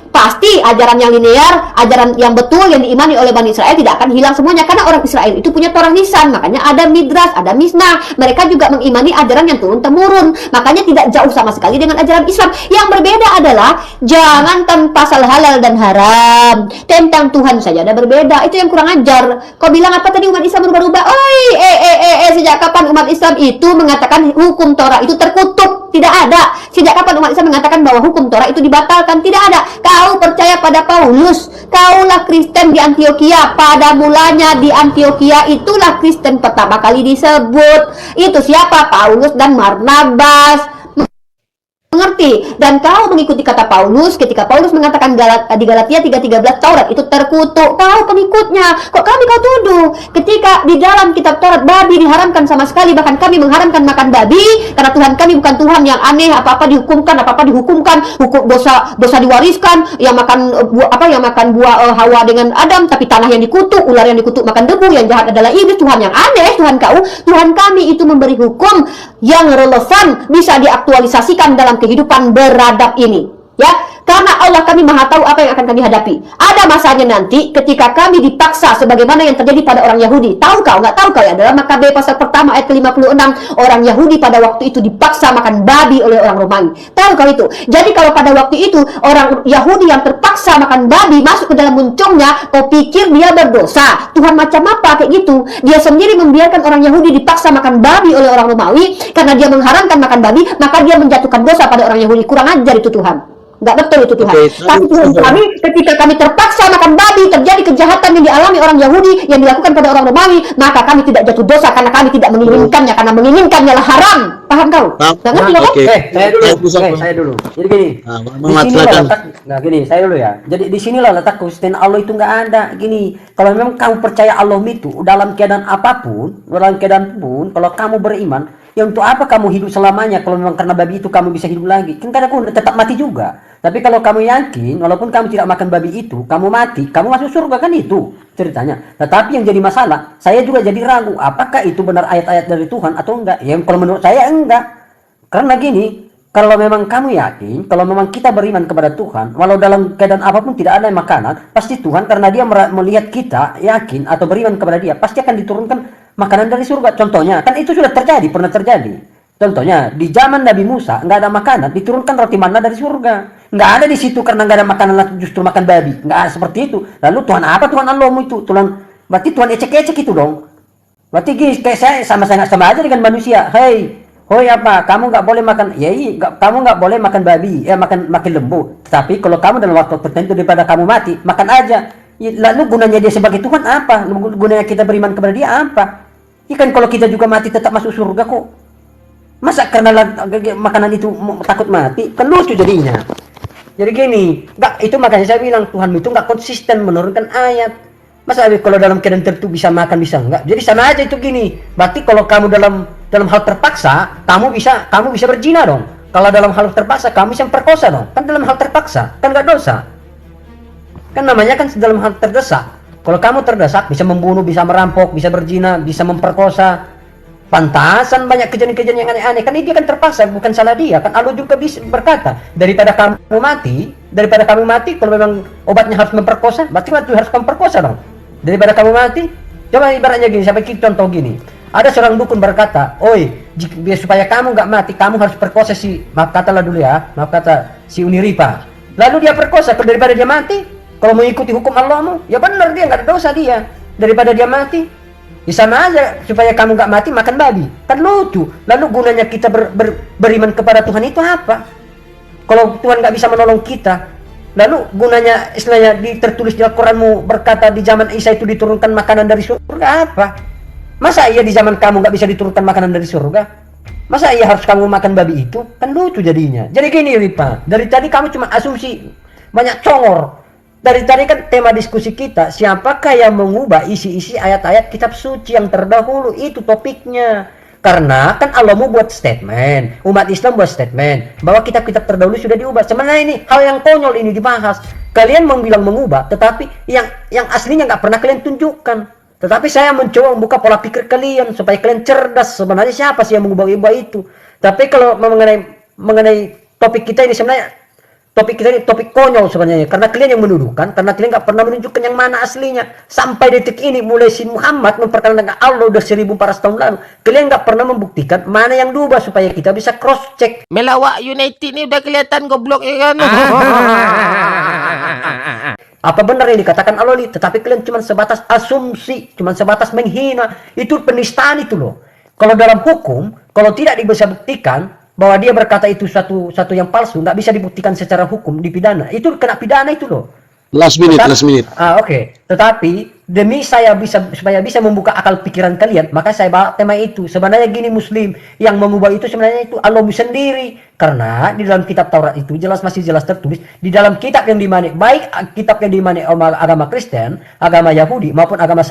ajaran yang linear, ajaran yang betul yang diimani oleh Bani Israel tidak akan hilang semuanya, karena orang Israel itu punya Torah Nisan. Makanya ada Midrash, ada Mishnah. Mereka juga mengimani ajaran yang turun temurun, makanya tidak jauh sama sekali dengan ajaran Islam. Yang berbeda adalah jangankan pasal halal dan haram, tentang Tuhan saja ada berbeda. Itu yang kurang ajar. Kau bilang apa tadi, umat Islam berubah-ubah? Oi, sejak kapan umat Islam itu mengatakan hukum Torah itu terkutuk? Tidak ada. Sejak kapan umat Islam mengatakan bahwa hukum Torah itu dibatalkan? Tidak ada. Kau percaya pada Paulus, kaulah Kristen di Antioquia. Pada mulanya di Antioquia itulah Kristen pertama kali disebut. Itu siapa? Paulus dan Barnabas. Mengerti? Dan kau mengikuti kata Paulus ketika Paulus mengatakan di Galatia 3:13 Taurat itu terkutuk. Kau pengikutnya, kok kami kau tuduh? Ketika di dalam kitab Taurat babi diharamkan sama sekali, bahkan kami mengharamkan makan babi karena Tuhan kami bukan Tuhan yang aneh, apa-apa dihukumkan, hukum dosa diwariskan, yang makan buah Hawa dengan Adam, tapi tanah yang dikutuk, ular yang dikutuk makan debu, yang jahat adalah iblis. Tuhan yang aneh, Tuhan kami itu memberi hukum yang relevan, bisa diaktualisasikan dalam kehidupan beradab ini, ya. Karena Allah kami maha tahu apa yang akan kami hadapi. Ada masanya nanti ketika kami dipaksa sebagaimana yang terjadi pada orang Yahudi. Tahu kau, nggak tahu kau ya? Dalam Makabe pasal pertama ayat ke-56, orang Yahudi pada waktu itu dipaksa makan babi oleh orang Romawi. Tahu kau itu? Jadi kalau pada waktu itu orang Yahudi yang terpaksa makan babi masuk ke dalam muncungnya, kau pikir dia berdosa? Tuhan macam apa kayak gitu? Dia sendiri membiarkan orang Yahudi dipaksa makan babi oleh orang Romawi karena dia mengharamkan makan babi, maka dia menjatuhkan dosa pada orang Yahudi. Kurang ajar itu Tuhan. Nggak betul itu Tuhan. Tapi Tuhan kami, ketika kami terpaksa makan babi, terjadi kejahatan yang dialami orang Yahudi yang dilakukan pada orang Romawi, maka kami tidak jatuh dosa karena kami tidak menginginkannya, karena menginginkannya lah haram. Paham kau? Nggak ngerti kau? Oke. Saya dulu. Jadi gini, di Muhammad, sini silakan. letak, nah gini, saya dulu ya. Jadi di sinilah letak konsisten Allah itu nggak ada. Gini, kalau memang kamu percaya Allah itu dalam keadaan apapun, dalam keadaan pun, kalau kamu beriman, ya untuk apa kamu hidup selamanya kalau memang karena babi itu kamu bisa hidup lagi? Kan karena kamu tetap mati juga. Tapi kalau kamu yakin, walaupun kamu tidak makan babi itu, kamu mati, kamu masuk surga, kan itu ceritanya. Tetapi yang jadi masalah, saya juga jadi ragu, apakah itu benar ayat-ayat dari Tuhan atau enggak? Ya kalau menurut saya enggak. Karena gini, kalau memang kamu yakin, kalau memang kita beriman kepada Tuhan, walau dalam keadaan apapun tidak ada makanan, pasti Tuhan karena dia melihat kita yakin atau beriman kepada dia, pasti akan diturunkan makanan dari surga. Contohnya, kan itu sudah terjadi, pernah terjadi. Contohnya, di zaman Nabi Musa, nggak ada makanan, diturunkan roti mana dari surga. Nggak ada di situ karena nggak ada makanan, justru makan babi. Nggak ada seperti itu. Lalu Tuhan apa? Tuhan Allahmu itu. Berarti Tuhan ecek-ecek itu dong. Berarti gini, kayak saya sama aja dengan manusia. Hoi apa? Kamu nggak boleh makan, kamu nggak boleh makan babi, makan lembu. Tapi kalau kamu dalam waktu tertentu daripada kamu mati, makan aja. Ya, lalu gunanya dia sebagai Tuhan apa? Gunanya kita beriman kepada dia apa? Ya kan kalau kita juga mati tetap masuk surga kok. Masa karena makanan itu takut mati? Kan lucu jadinya. Jadi gini, itu makanya saya bilang Tuhan itu nggak konsisten menurunkan ayat. Masa kalau dalam keadaan tertentu bisa makan bisa enggak? Jadi sama aja itu gini. Berarti kalau kamu dalam hal terpaksa, kamu bisa berzina dong. Kalau dalam hal terpaksa kamu bisa perkosa dong. Kan dalam hal terpaksa, kan nggak dosa. Kan namanya kan dalam hal terdesak. Kalau kamu terdesak bisa membunuh, bisa merampok, bisa berzina, bisa memperkosa. Pantasan banyak kejadian-kejadian yang aneh-aneh. Kan dia kan terpaksa, bukan salah dia. Kan Allah juga bisa berkata, daripada kamu mati, kalau memang obatnya harus memperkosa, berarti waktu harus kamu perkosa dong. Daripada kamu mati, coba ibaratnya gini, sampai kita contoh gini. Ada seorang dukun berkata, oi, supaya kamu nggak mati, kamu harus perkosa maaf kata si Uniripa. Lalu dia perkosa, daripada dia mati, kalau mengikuti hukum Allahmu, ya benar dia nggak ada dosa dia. Daripada dia mati, ya sama aja, supaya kamu nggak mati makan babi. Kan lucu. Lalu gunanya kita beriman kepada Tuhan itu apa? Kalau Tuhan nggak bisa menolong kita, lalu gunanya istilahnya tertulis di Al-Quranmu berkata di zaman Isa itu diturunkan makanan dari surga apa? Masa iya di zaman kamu nggak bisa diturunkan makanan dari surga? Masa iya harus kamu makan babi itu? Kan lucu jadinya. Jadi gini Ripa, dari tadi kamu cuma asumsi, banyak congor. Dari tadi kan tema diskusi kita, siapakah yang mengubah isi-isi ayat-ayat kitab suci yang terdahulu, itu topiknya. Karena kan Allah mau buat statement, umat Islam buat statement bahwa kitab-kitab terdahulu sudah diubah. Sebenarnya ini hal yang konyol ini dibahas. Kalian bilang mengubah, tetapi yang aslinya nggak pernah kalian tunjukkan. Tetapi saya mencoba membuka pola pikir kalian supaya kalian cerdas. Sebenarnya siapa sih yang mengubah-ubah itu? Tapi kalau mengenai topik kita ini sebenarnya topik kita ini topik konyol sebenarnya, karena kalian yang menuduhkan, karena kalian nggak pernah menunjukkan yang mana aslinya. Sampai detik ini mulai si Muhammad memperkenalkan Allah udah 1400 tahun lalu, kalian nggak pernah membuktikan mana yang diubah supaya kita bisa cross check. Melawak United ini udah kelihatan goblok ya kan. Apa benar yang dikatakan Allah ini? Tetapi kalian cuma sebatas asumsi, cuma sebatas menghina. Itu penistaan itu loh. Kalau dalam hukum, kalau tidak bisa buktikan bahwa dia berkata itu satu yang palsu, nggak bisa dibuktikan secara hukum di pidana, itu kena pidana itu loh. Last minute. Oke. Tetapi demi supaya bisa membuka akal pikiran kalian, maka saya bawa tema itu. Sebenarnya gini Muslim, yang mengubah itu sebenarnya itu Allah sendiri. Karena di dalam kitab Taurat itu masih jelas tertulis, di dalam kitab yang dimana, baik kitab yang dimana agama Kristen, agama Yahudi maupun agama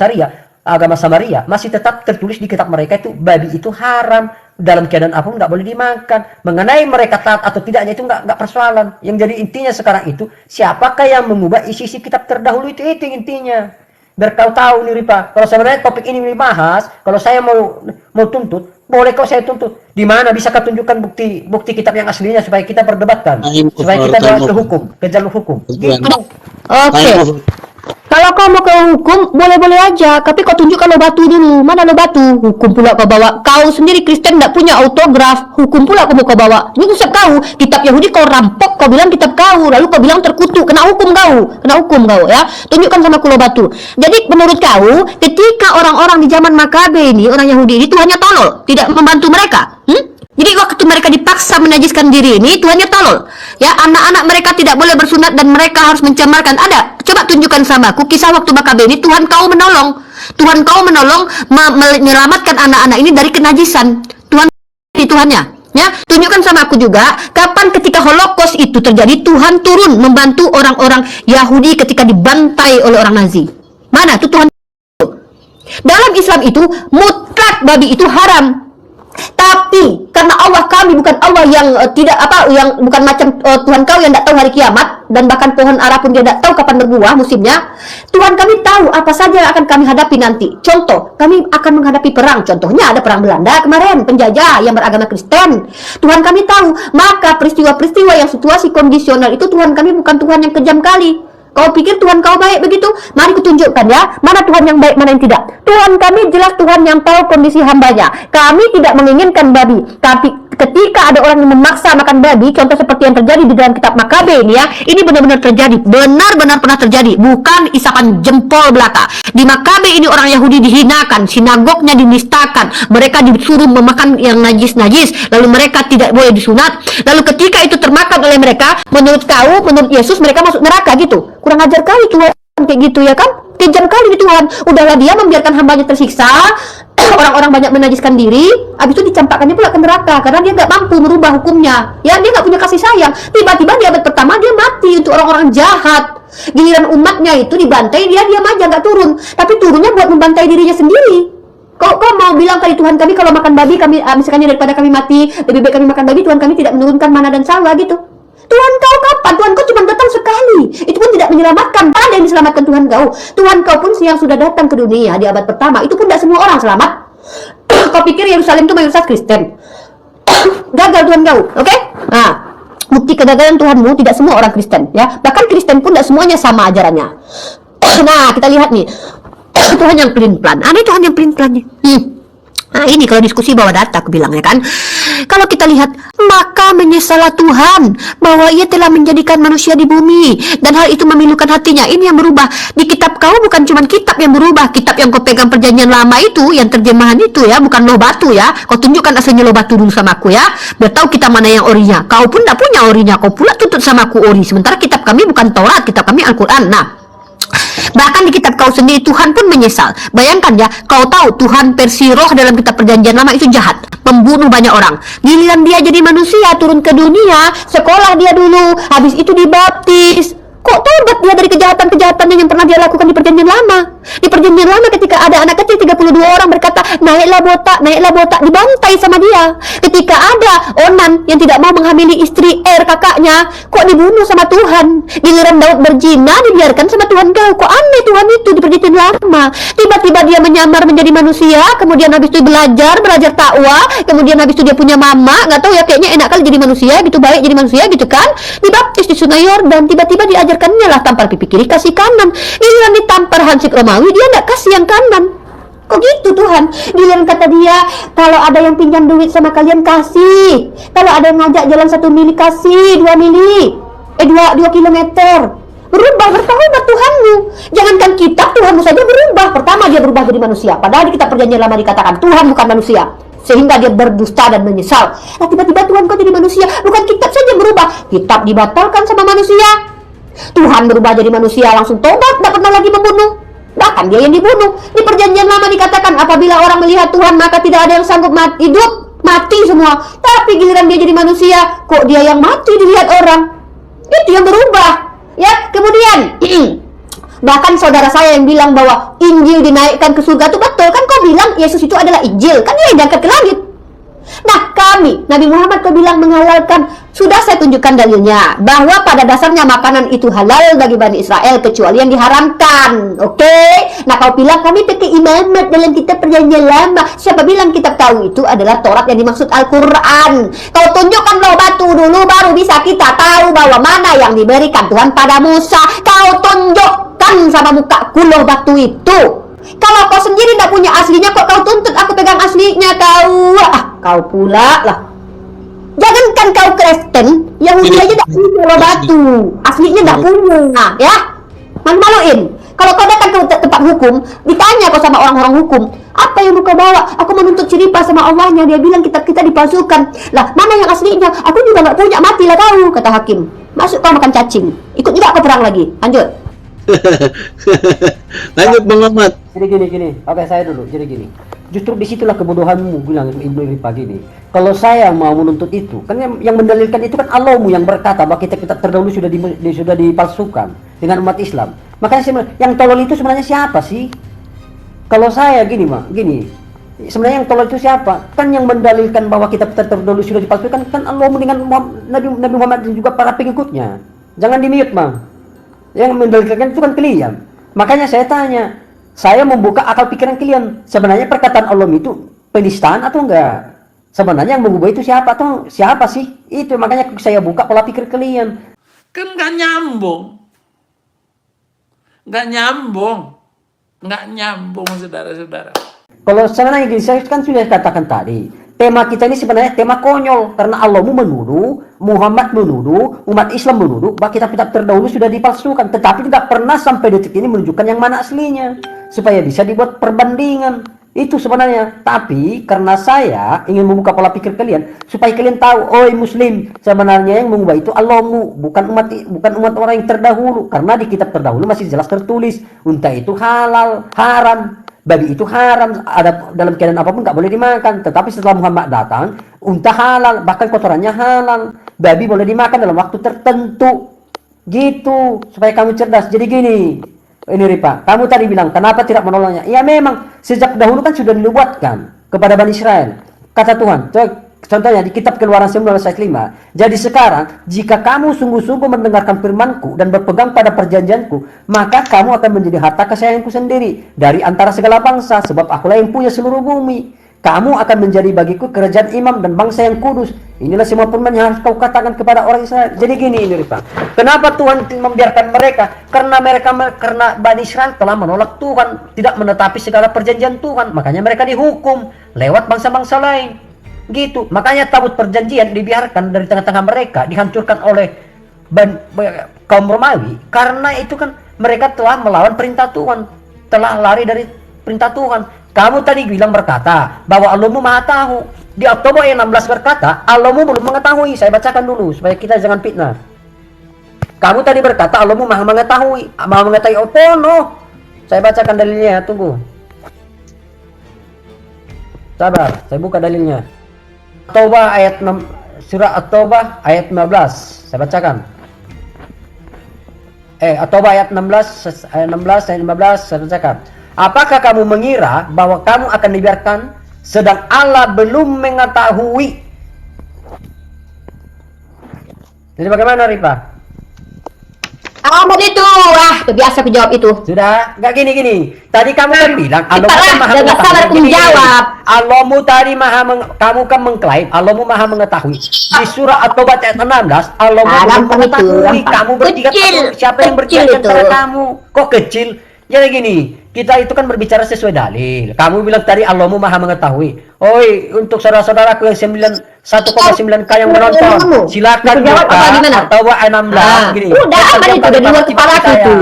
Samaria, masih tetap tertulis di kitab mereka itu babi itu haram. Dalam keadaan apapun nggak boleh dimakan. Mengenai mereka taat atau tidaknya itu nggak persoalan. Yang jadi intinya sekarang itu, siapakah yang mengubah isi-isi kitab terdahulu itu intinya. Biar kau tahu nih Ripa, kalau sebenarnya topik ini dibahas, kalau saya mau tuntut, Boleh kok saya tuntut. Di mana bisa kau tunjukkan bukti kitab yang aslinya supaya kita perdebatkan, supaya kita bawa ke hukum, ke jalur hukum. Gitu. Oke. Kalau kau mau ke hukum, boleh-boleh aja. Tapi kau tunjukkan lo batu dulu. Mana lo batu? Hukum pula kau bawa. Kau sendiri Kristen tidak punya autograf. Hukum pula kau mau kau bawa. Ini konsep kau. Kitab Yahudi kau rampok, kau bilang kitab kau. Lalu kau bilang terkutuk. Kena hukum kau. Kena hukum kau ya. Tunjukkan sama aku lo batu. Jadi menurut kau, ketika orang-orang di zaman Makabe ini, orang Yahudi ini, Tuhannya tolol. Tidak membantu mereka. Jadi waktu mereka dipaksa menajiskan diri ini, Tuhannya tolol. Ya, anak-anak mereka tidak boleh bersunat dan mereka harus mencemarkan. Ada. Coba tunjukkan sama aku kisah waktu Makabe ini Tuhan kau menolong. Tuhan kau menolong menyelamatkan anak-anak ini dari kenajisan. Tuhannya. Ya, tunjukkan sama aku juga kapan ketika Holocaust itu terjadi Tuhan turun membantu orang-orang Yahudi ketika dibantai oleh orang Nazi. Mana itu Tuhan? Dalam Islam itu mutlak babi itu haram. Tapi karena Allah kami bukan Allah yang yang bukan macam Tuhan kau yang tidak tahu hari kiamat dan bahkan pohon ara pun dia tidak tahu kapan berbuah musimnya. Tuhan kami tahu apa saja yang akan kami hadapi nanti. Contoh, kami akan menghadapi perang. Contohnya ada perang Belanda kemarin, penjajah yang beragama Kristen. Tuhan kami tahu. Maka peristiwa-peristiwa yang situasi kondisional itu Tuhan kami bukan Tuhan yang kejam kali. Kau pikir Tuhan kau baik begitu? Mari kutunjukkan ya, mana Tuhan yang baik, mana yang tidak. Tuhan kami jelas Tuhan yang tahu kondisi hambanya. Kami tidak menginginkan babi, tapi ketika ada orang yang memaksa makan babi, contoh seperti yang terjadi di dalam kitab Makabe ini ya, ini benar-benar terjadi, benar-benar pernah terjadi, bukan isapan jempol belaka. Di Makabe ini orang Yahudi dihinakan, sinagognya dinistakan, mereka disuruh memakan yang najis-najis, lalu mereka tidak boleh disunat. Lalu ketika itu termakan oleh mereka, menurut kau, menurut Yesus mereka masuk neraka gitu. Kurang ajar kali Tuhan kayak gitu ya kan? Kejam kali di Tuhan. Udahlah dia membiarkan hambanya tersiksa, orang-orang banyak menajiskan diri, habis itu dicampakkannya pula ke neraka karena dia nggak mampu merubah hukumnya. Ya, dia nggak punya kasih sayang. Tiba-tiba di abad pertama dia mati untuk orang-orang jahat. Giliran umatnya itu dibantai, dia diam aja nggak turun. Tapi turunnya buat membantai dirinya sendiri. Kau mau bilang kali Tuhan kami kalau makan babi kami misalkan daripada kami mati lebih baik kami makan babi, Tuhan kami tidak menurunkan mana dan sawa gitu. Tuhan kau kapan? Tuhan kau cuma datang sekali. Itu pun tidak menyelamatkan. Tak ada yang diselamatkan Tuhan kau. Tuhan kau pun yang sudah datang ke dunia di abad pertama, itu pun tidak semua orang selamat. Kau pikir Yerusalem itu mayoritas Kristen? Gagal Tuhan kau, oke? Nah, bukti kegagalan Tuhanmu tidak semua orang Kristen, ya. Bahkan Kristen pun tidak semuanya sama ajarannya. Nah, kita lihat nih. Tuhan yang pelin-pelan. Ini Tuhan yang pelin-pelan nih. Nah, ini kalau diskusi bawa data aku bilang ya kan. Kalau kita lihat, maka menyesallah Tuhan bahwa ia telah menjadikan manusia di bumi dan hal itu memilukan hatinya. Ini yang berubah. Di kitab kau bukan cuma kitab yang berubah, kitab yang kau pegang perjanjian lama itu, yang terjemahan itu ya, bukan loh batu ya. Kau tunjukkan aslinya loh batu dulu sama aku ya, biar tahu kita mana yang orinya. Kau pun tidak punya orinya, kau pula tuntut sama aku ori. Sementara kitab kami bukan Taurat, kitab kami Al-Quran. Nah, bahkan di kitab kau sendiri Tuhan pun menyesal. Bayangkan ya, kau tahu Tuhan versi roh dalam kitab perjanjian lama itu jahat, membunuh banyak orang. Giliran dia jadi manusia, turun ke dunia, sekolah dia dulu, habis itu dibaptis. Kok tobat dia dari kejahatan-kejahatannya yang pernah dia lakukan di perjanjian lama? Di perjanjian lama ketika ada anak kecil 32 orang berkata, naiklah botak, dibantai sama dia. Ketika ada Onan yang tidak mau menghamili istri kakaknya, kok dibunuh sama Tuhan. Giliran Daud berzina, dibiarkan sama Tuhan kau. Kok aneh Tuhan itu di perjanjian lama. Tiba-tiba dia menyamar menjadi manusia, kemudian habis itu belajar takwa, kemudian habis itu dia punya mama, nggak tahu ya, kayaknya enak kali jadi manusia gitu, baik jadi manusia gitu kan. Dibaptis di Sungai Yordan, tiba-tiba diajarkannya lah tampar pipi kiri kasih kanan. Giliran ditampar hansip Romawi, dia nggak kasih yang kanan. Kok gitu Tuhan? Giliran kata dia, kalau ada yang pinjam duit sama kalian kasih, kalau ada yang ngajak jalan 1 mili kasih 2 mili, 2 kilometer. Berubah, bertaubat Tuhanmu. Jangankan kitab, Tuhanmu saja berubah. Pertama dia berubah jadi manusia, padahal di kitab perjanjian lama dikatakan Tuhan bukan manusia, sehingga dia berdusta dan menyesal. Nah, tiba-tiba Tuhan kau jadi manusia. Bukan kitab saja berubah, kitab dibatalkan sama manusia. Tuhan berubah jadi manusia, langsung tobat, tidak pernah lagi membunuh. Bahkan dia yang dibunuh. Di perjanjian lama dikatakan apabila orang melihat Tuhan maka tidak ada yang sanggup hidup, mati semua. Tapi giliran dia jadi manusia, kok dia yang mati dilihat orang. Itu yang berubah. Ya, kemudian bahkan saudara saya yang bilang bahwa Injil dinaikkan ke surga itu betul kan? Kau bilang Yesus itu adalah Injil, kan dia yang diangkat ke langit. Nah, kami, Nabi Muhammad kau bilang menghalalkan, sudah saya tunjukkan dalilnya bahwa pada dasarnya makanan itu halal bagi Bani Israel kecuali yang diharamkan. Oke? Nah, kau bilang kami pakai imamat dalam kitab perjanjian lama. Siapa bilang kitab tahu itu adalah Taurat yang dimaksud Al-Quran? Kau tunjukkan loh batu dulu baru bisa kita tahu bahwa mana yang diberikan Tuhan pada Musa. Kau tunjukkan sama mukaku loh batu itu. Kalau kau sendiri tidak punya aslinya, kok kau tuntut aku pegang aslinya kau? Kau pula lah. Jangankan kau Kristen, Yahudi aja tidak punya loh batu. Aslinya tidak punya, ya. Malu-maluin. Kalau kau datang ke tempat hukum, ditanya kau sama orang-orang hukum, apa yang kau bawa? Aku menuntut cerita sama Allahnya. Dia bilang kitab kita dipalsukan. Lah, mana yang aslinya? Aku juga nggak punya, matilah kau, kata hakim. Masuk kau makan cacing. Ikut juga kau perang lagi. Lanjut. Lanjut Bang Ahmad. Jadi gini. Oke, saya dulu. Jadi gini. Justru disitulah kebodohanmu, bilang Ibnu Ripa gini. Kalau saya mau menuntut itu, kan yang mendalilkan itu kan Allahmu yang berkata bahwa kitab-kitab terdahulu sudah dipalsukan dengan umat Islam. Makanya saya bilang, yang tolol itu sebenarnya siapa sih? Kalau saya gini. Sebenarnya yang tolol itu siapa? Kan yang mendalilkan bahwa kitab terdahulu sudah dipalsukan kan Allahmu dengan Nabi Muhammad dan juga para pengikutnya. Jangan di-mute, Bang. Yang mendalilkan itu kan kalian. Makanya saya tanya, saya membuka akal pikiran kalian. Sebenarnya perkataan Allah itu penistaan atau enggak? Sebenarnya yang mengubah itu siapa sih? Itu makanya saya buka pola pikir kalian. Kan nggak nyambung, saudara-saudara. Kalau sebenarnya gini, saya kan sudah katakan tadi, tema kita ini sebenarnya tema konyol karena Allah menuduh, Muhammad menuduh, umat Islam menuduh bahwa kitab-kitab terdahulu sudah dipalsukan, tetapi tidak pernah sampai detik ini menunjukkan yang mana aslinya supaya bisa dibuat perbandingan. Itu sebenarnya. Tapi karena saya ingin membuka pola pikir kalian supaya kalian tahu, oi Muslim, sebenarnya yang mengubah itu Allahmu, bukan umat orang yang terdahulu. Karena di kitab terdahulu masih jelas tertulis unta itu halal, haram. Babi itu haram, ada dalam keadaan apapun nggak boleh dimakan. Tetapi setelah Muhammad datang, unta halal, bahkan kotorannya halal. Babi boleh dimakan dalam waktu tertentu. Gitu, supaya kamu cerdas. Jadi gini, ini Ripa, kamu tadi bilang kenapa tidak menolongnya? Ya memang sejak dahulu kan sudah dinubuatkan kepada Bani Israel. Kata Tuhan, contohnya di kitab Keluaran 19 ayat 5. Jadi sekarang jika kamu sungguh-sungguh mendengarkan firman-Ku dan berpegang pada perjanjian-Ku, maka kamu akan menjadi harta kesayangan-Ku sendiri dari antara segala bangsa, sebab Akulah yang punya seluruh bumi. Kamu akan menjadi bagiku kerajaan imam dan bangsa yang kudus. Inilah semua firman yang harus kau katakan kepada orang Israel. Jadi gini ini Rifa, kenapa Tuhan membiarkan mereka? Karena Bani Israel telah menolak Tuhan, tidak menetapi segala perjanjian Tuhan. Makanya mereka dihukum lewat bangsa-bangsa lain. Gitu. Makanya tabut perjanjian dibiarkan dari tengah-tengah mereka, dihancurkan oleh kaum Romawi. Karena itu kan mereka telah melawan perintah Tuhan, telah lari dari perintah Tuhan. Kamu tadi bilang berkata bahwa Allahmu maha tahu. Di Oktober ayat 16 berkata Allahmu belum mengetahui. Saya bacakan dulu supaya kita jangan fitnah. Kamu tadi berkata Allahmu maha mengetahui. Maha mengetahui apa? No. Saya bacakan dalilnya, tunggu. Sabar, saya buka dalilnya. At-Taubah ayat 6, surah At-Taubah ayat 15. Saya bacakan. At-Taubah ayat 16 ayat 15 saya bacakan. Apakah kamu mengira bahwa kamu akan dibiarkan sedang Allah belum mengetahui? Jadi bagaimana Rifa? Amat itu, kebiasa aku jawab itu. Sudah, nggak gini. Tadi kamu kan bilang Allahmu kan maha jangan salah aku menjawab. Allahmu tadi kamu kan mengklaim Allahmu maha mengetahui. Di surah At-Taubah ayat 16, Allahmu maha mengetahui. Kamu bertiga siapa yang bertiga antara kamu? Kok kecil? Jadi gini, kita itu kan berbicara sesuai dalil. Kamu bilang tadi Allahmu maha mengetahui. Oi, untuk saudara-saudaraku yang 1,9K yang menonton, silakan buka At-Taubah ayat 16 gini. Udah, apa itu udah di luar kepala itu.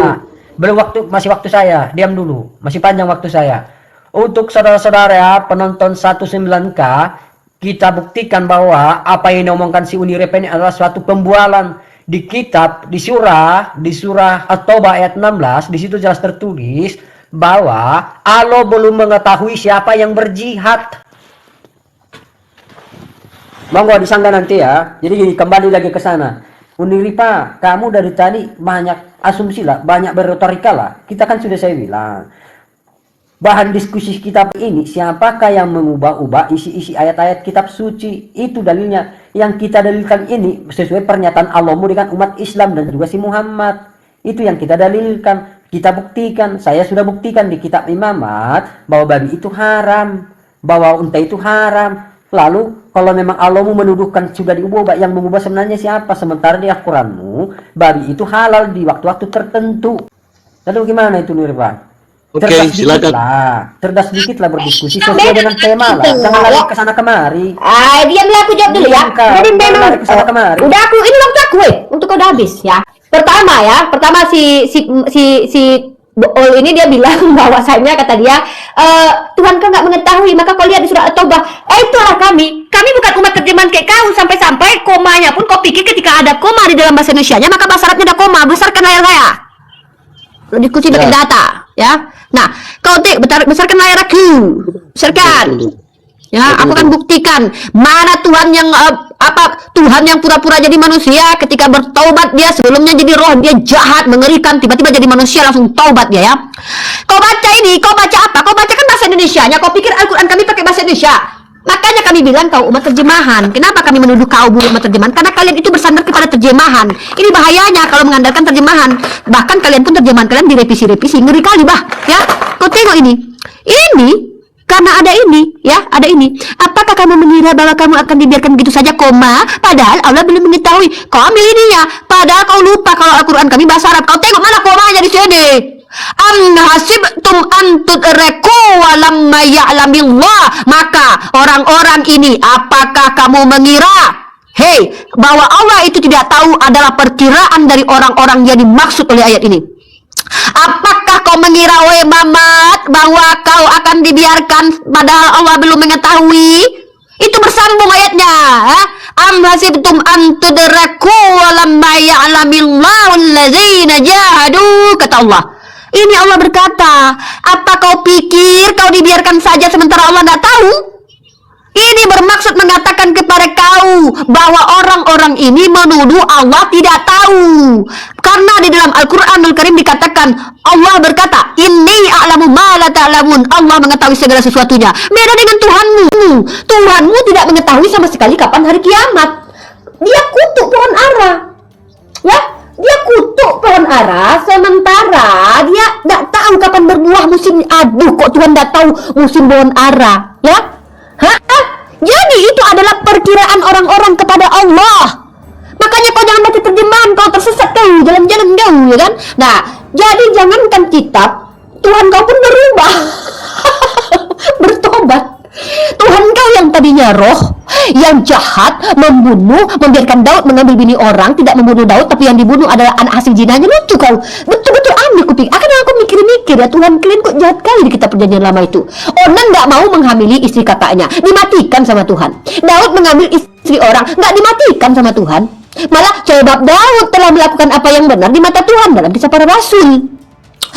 Belum masih waktu saya. Diam dulu. Masih panjang waktu saya. Untuk saudara-saudara penonton 19K, kita buktikan bahwa apa yang diomongkan si Uni Repa ini adalah suatu pembualan. Di kitab, di surah At-Taubah ayat 16, di situ jelas tertulis bahwa Allah belum mengetahui siapa yang berjihad. Monggo disanggah nanti ya. Jadi gini, kembali lagi ke sana. Uniripa, kamu dari tadi banyak asumsi lah, banyak berretorika lah. Kita kan sudah saya bilang, Bahan diskusi kitab ini, siapakah yang mengubah-ubah isi-isi ayat-ayat kitab suci? Itu dalilnya. Yang kita dalilkan ini sesuai pernyataan Allahmu dengan umat Islam dan juga si Muhammad. Itu yang kita dalilkan, kita buktikan. Saya sudah buktikan di kitab Imamat bahwa babi itu haram, bahwa unta itu haram. Lalu kalau memang Allahmu menuduhkan sudah diubah, yang mengubah sebenarnya siapa? Sementara di Al-Quranmu babi itu halal di waktu-waktu tertentu. Lalu gimana itu Nurba? Oke, silakan. Cerdas dikit lah berdiskusi sesuai dengan tema lah. Jangan lari ke sana kemari. Diamlah, aku jawab dulu ya. Jadi memang lari ke sana kemari. udah aku ini waktu aku untuk kau udah habis ya. Pertama si Bool ini dia bilang bahwasanya kata dia Tuhan kau nggak mengetahui, maka kau lihat di surat At-Taubah. Itulah kami bukan umat terjemahan kayak kau, sampai komanya pun kau pikir ketika ada koma di dalam bahasa Indonesianya maka bahasa Arabnya ada koma. Besarkan layar saya. Diskusi pakai data ya. Nah, kau besarkan layar aku. Besarkan. Ya, aku akan buktikan mana Tuhan yang Tuhan yang pura-pura jadi manusia ketika bertaubat dia sebelumnya jadi roh, dia jahat, mengerikan, tiba-tiba jadi manusia langsung taubat dia ya. Kau baca ini, kau baca apa? Kau baca kan bahasa Indonesianya, kau pikir Al-Quran kami pakai bahasa Indonesia. Makanya kami bilang kau umat terjemahan. Kenapa kami menuduh kau umat terjemahan? Karena kalian itu bersandar kepada terjemahan. Ini bahayanya kalau mengandalkan terjemahan. Bahkan kalian pun terjemahan kalian direvisi-revisi, ngeri kali ya. Kau tengok ini. Karena ada ini, ya, ada ini. Apakah kamu mengira bahwa kamu akan dibiarkan begitu saja koma? Padahal Allah belum mengetahui. Kau ambil ininya. Padahal kau lupa kalau Al-Quran kami bahasa Arab. Kau tengok mana komanya di sini. Am hasibtum an tudreku walamma ya'lamillah. Maka orang-orang ini, apakah kamu mengira bahwa Allah itu tidak tahu adalah perkiraan dari orang-orang yang dimaksud oleh ayat ini? Apakah kau mengira wahai Mamat bahwa kau akan dibiarkan padahal Allah belum mengetahui? Itu bersambung ayatnya. Am hasibtum an tudraku wa lamma ya'lamillahu allazina jahadu, kata Allah. Ini Allah berkata, apa kau pikir kau dibiarkan saja sementara Allah tidak tahu? Ini bermaksud mengatakan kepada kau bahwa orang-orang ini menuduh Allah tidak tahu. Karena di dalam Al-Quranul Karim dikatakan, Allah berkata, Inni a'lamu ma la ta'lamun. Allah mengetahui segala sesuatunya. Beda dengan Tuhanmu. Tuhanmu tidak mengetahui sama sekali kapan hari kiamat. Dia kutuk pohon ara. Ya, dia kutuk pohon ara sementara dia tidak tahu kapan berbuah musim. Aduh, kok Tuhan tidak tahu musim pohon ara? Ya? Jadi itu adalah perkiraan orang-orang kepada Allah. Makanya kau jangan baca terjemahan, kau tersesat kau, jalan-jalan kau, ya kan? Nah, jadi jangankan kitab, Tuhan kau pun berubah. Bertobat. Tuhan kau yang tadinya roh, yang jahat, membunuh, membiarkan Daud mengambil bini orang, tidak membunuh Daud, tapi yang dibunuh adalah anak hasil zinanya. Lucu kau, betul-betul aneh kuping. Akan aku mikir-mikir ya, Tuhan kalian kok jahat kali di kitab perjanjian lama itu. Onan nggak mau menghamili istri kakaknya, dimatikan sama Tuhan. Daud mengambil istri orang, nggak dimatikan sama Tuhan. Malah sebab Daud telah melakukan apa yang benar di mata Tuhan dalam Kisah Para Rasul.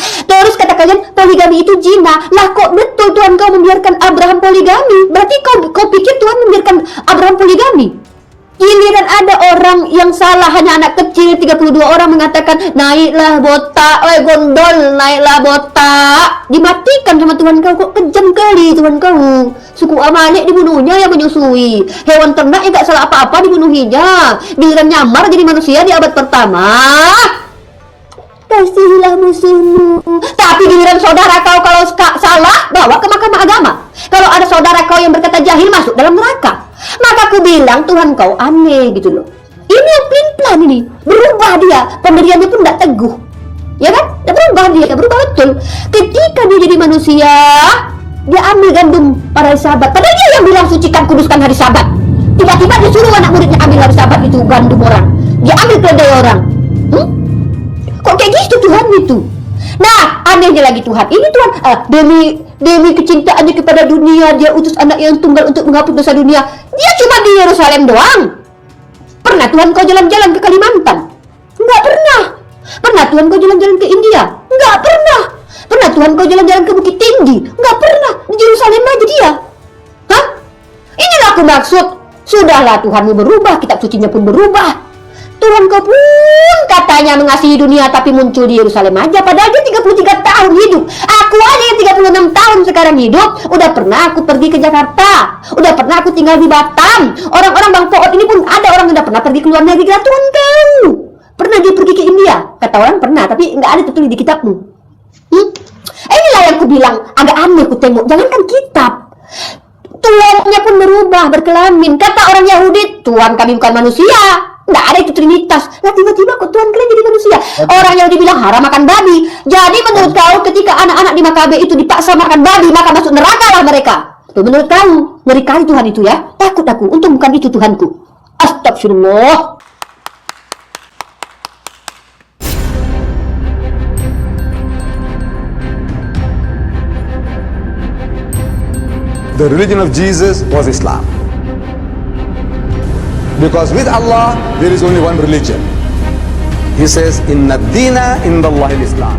Terus kata kalian poligami itu zina. Lah kok betul Tuhan kau membiarkan Abraham poligami? Berarti kau pikir Tuhan membiarkan Abraham poligami? Giliran ada orang yang salah, hanya anak kecil 32 orang mengatakan naiklah botak, gondol, naiklah botak, dimatikan sama Tuhan kau. Kok kejam kali Tuhan kau. Suku Amalek dibunuhnya yang menyusui, hewan ternak yang gak salah apa-apa dibunuhinya. Giliran nyamar jadi manusia di abad pertama, kasihilah musuhmu. Tapi giliran saudara kau kalau salah, bawa ke mahkamah agama. Kalau ada saudara kau yang berkata jahil, masuk dalam neraka. Maka aku bilang Tuhan kau aneh gitu loh. Ini yang pelin-pelan ini, berubah dia, pendiriannya pun tidak teguh, ya kan? Dia berubah betul. Ketika dia jadi manusia, dia ambil gandum para sahabat. Padahal dia yang bilang sucikan, kuduskan hari Sabat. Tiba-tiba disuruh anak muridnya ambil hari Sabat itu gandum orang. Dia ambil keledai orang. Kok kayak gitu Tuhan itu? Nah, anehnya lagi Tuhan. Ini Tuhan demi kecintaannya kepada dunia, dia utus anak yang tunggal untuk menghapus dosa dunia. Dia cuma di Yerusalem doang. Pernah Tuhan kau jalan-jalan ke Kalimantan? Enggak pernah. Pernah Tuhan kau jalan-jalan ke India? Enggak pernah. Pernah Tuhan kau jalan-jalan ke Bukit Tinggi? Enggak pernah. Di Yerusalem aja dia. Inilah aku maksud. Sudahlah Tuhanmu berubah, kitab sucinya pun berubah. Tuhan kau pun katanya mengasihi dunia tapi muncul di Yerusalem aja. Padahal dia 33 tahun hidup. Aku aja yang 36 tahun sekarang hidup. Udah pernah aku pergi ke Jakarta. Udah pernah aku tinggal di Batam. Orang-orang Bang Poot ini pun ada orang yang udah pernah pergi ke luar negeri. Tuhan kau pernah dia pergi ke India? Kata orang pernah, tapi nggak ada tertulis di kitabmu. Inilah yang ku bilang agak aneh ku tengok. Jangankan kitab, Tuhannya pun berubah, berkelamin. Kata orang Yahudi, Tuhan kami bukan manusia. Nggak ada itu Trinitas. Lah tiba-tiba kok Tuhan kalian jadi manusia? Orang Yahudi bilang haram makan babi. Jadi menurut kau ketika anak-anak di Makabe itu dipaksa makan babi, maka masuk neraka lah mereka. Tuh menurut kau, ngeri kali Tuhan itu ya. Takut aku, untung bukan itu Tuhanku. Astagfirullah. The religion of Jesus was Islam. Because with Allah, there is only one religion. He says, Inna dina indallahi al-Islam.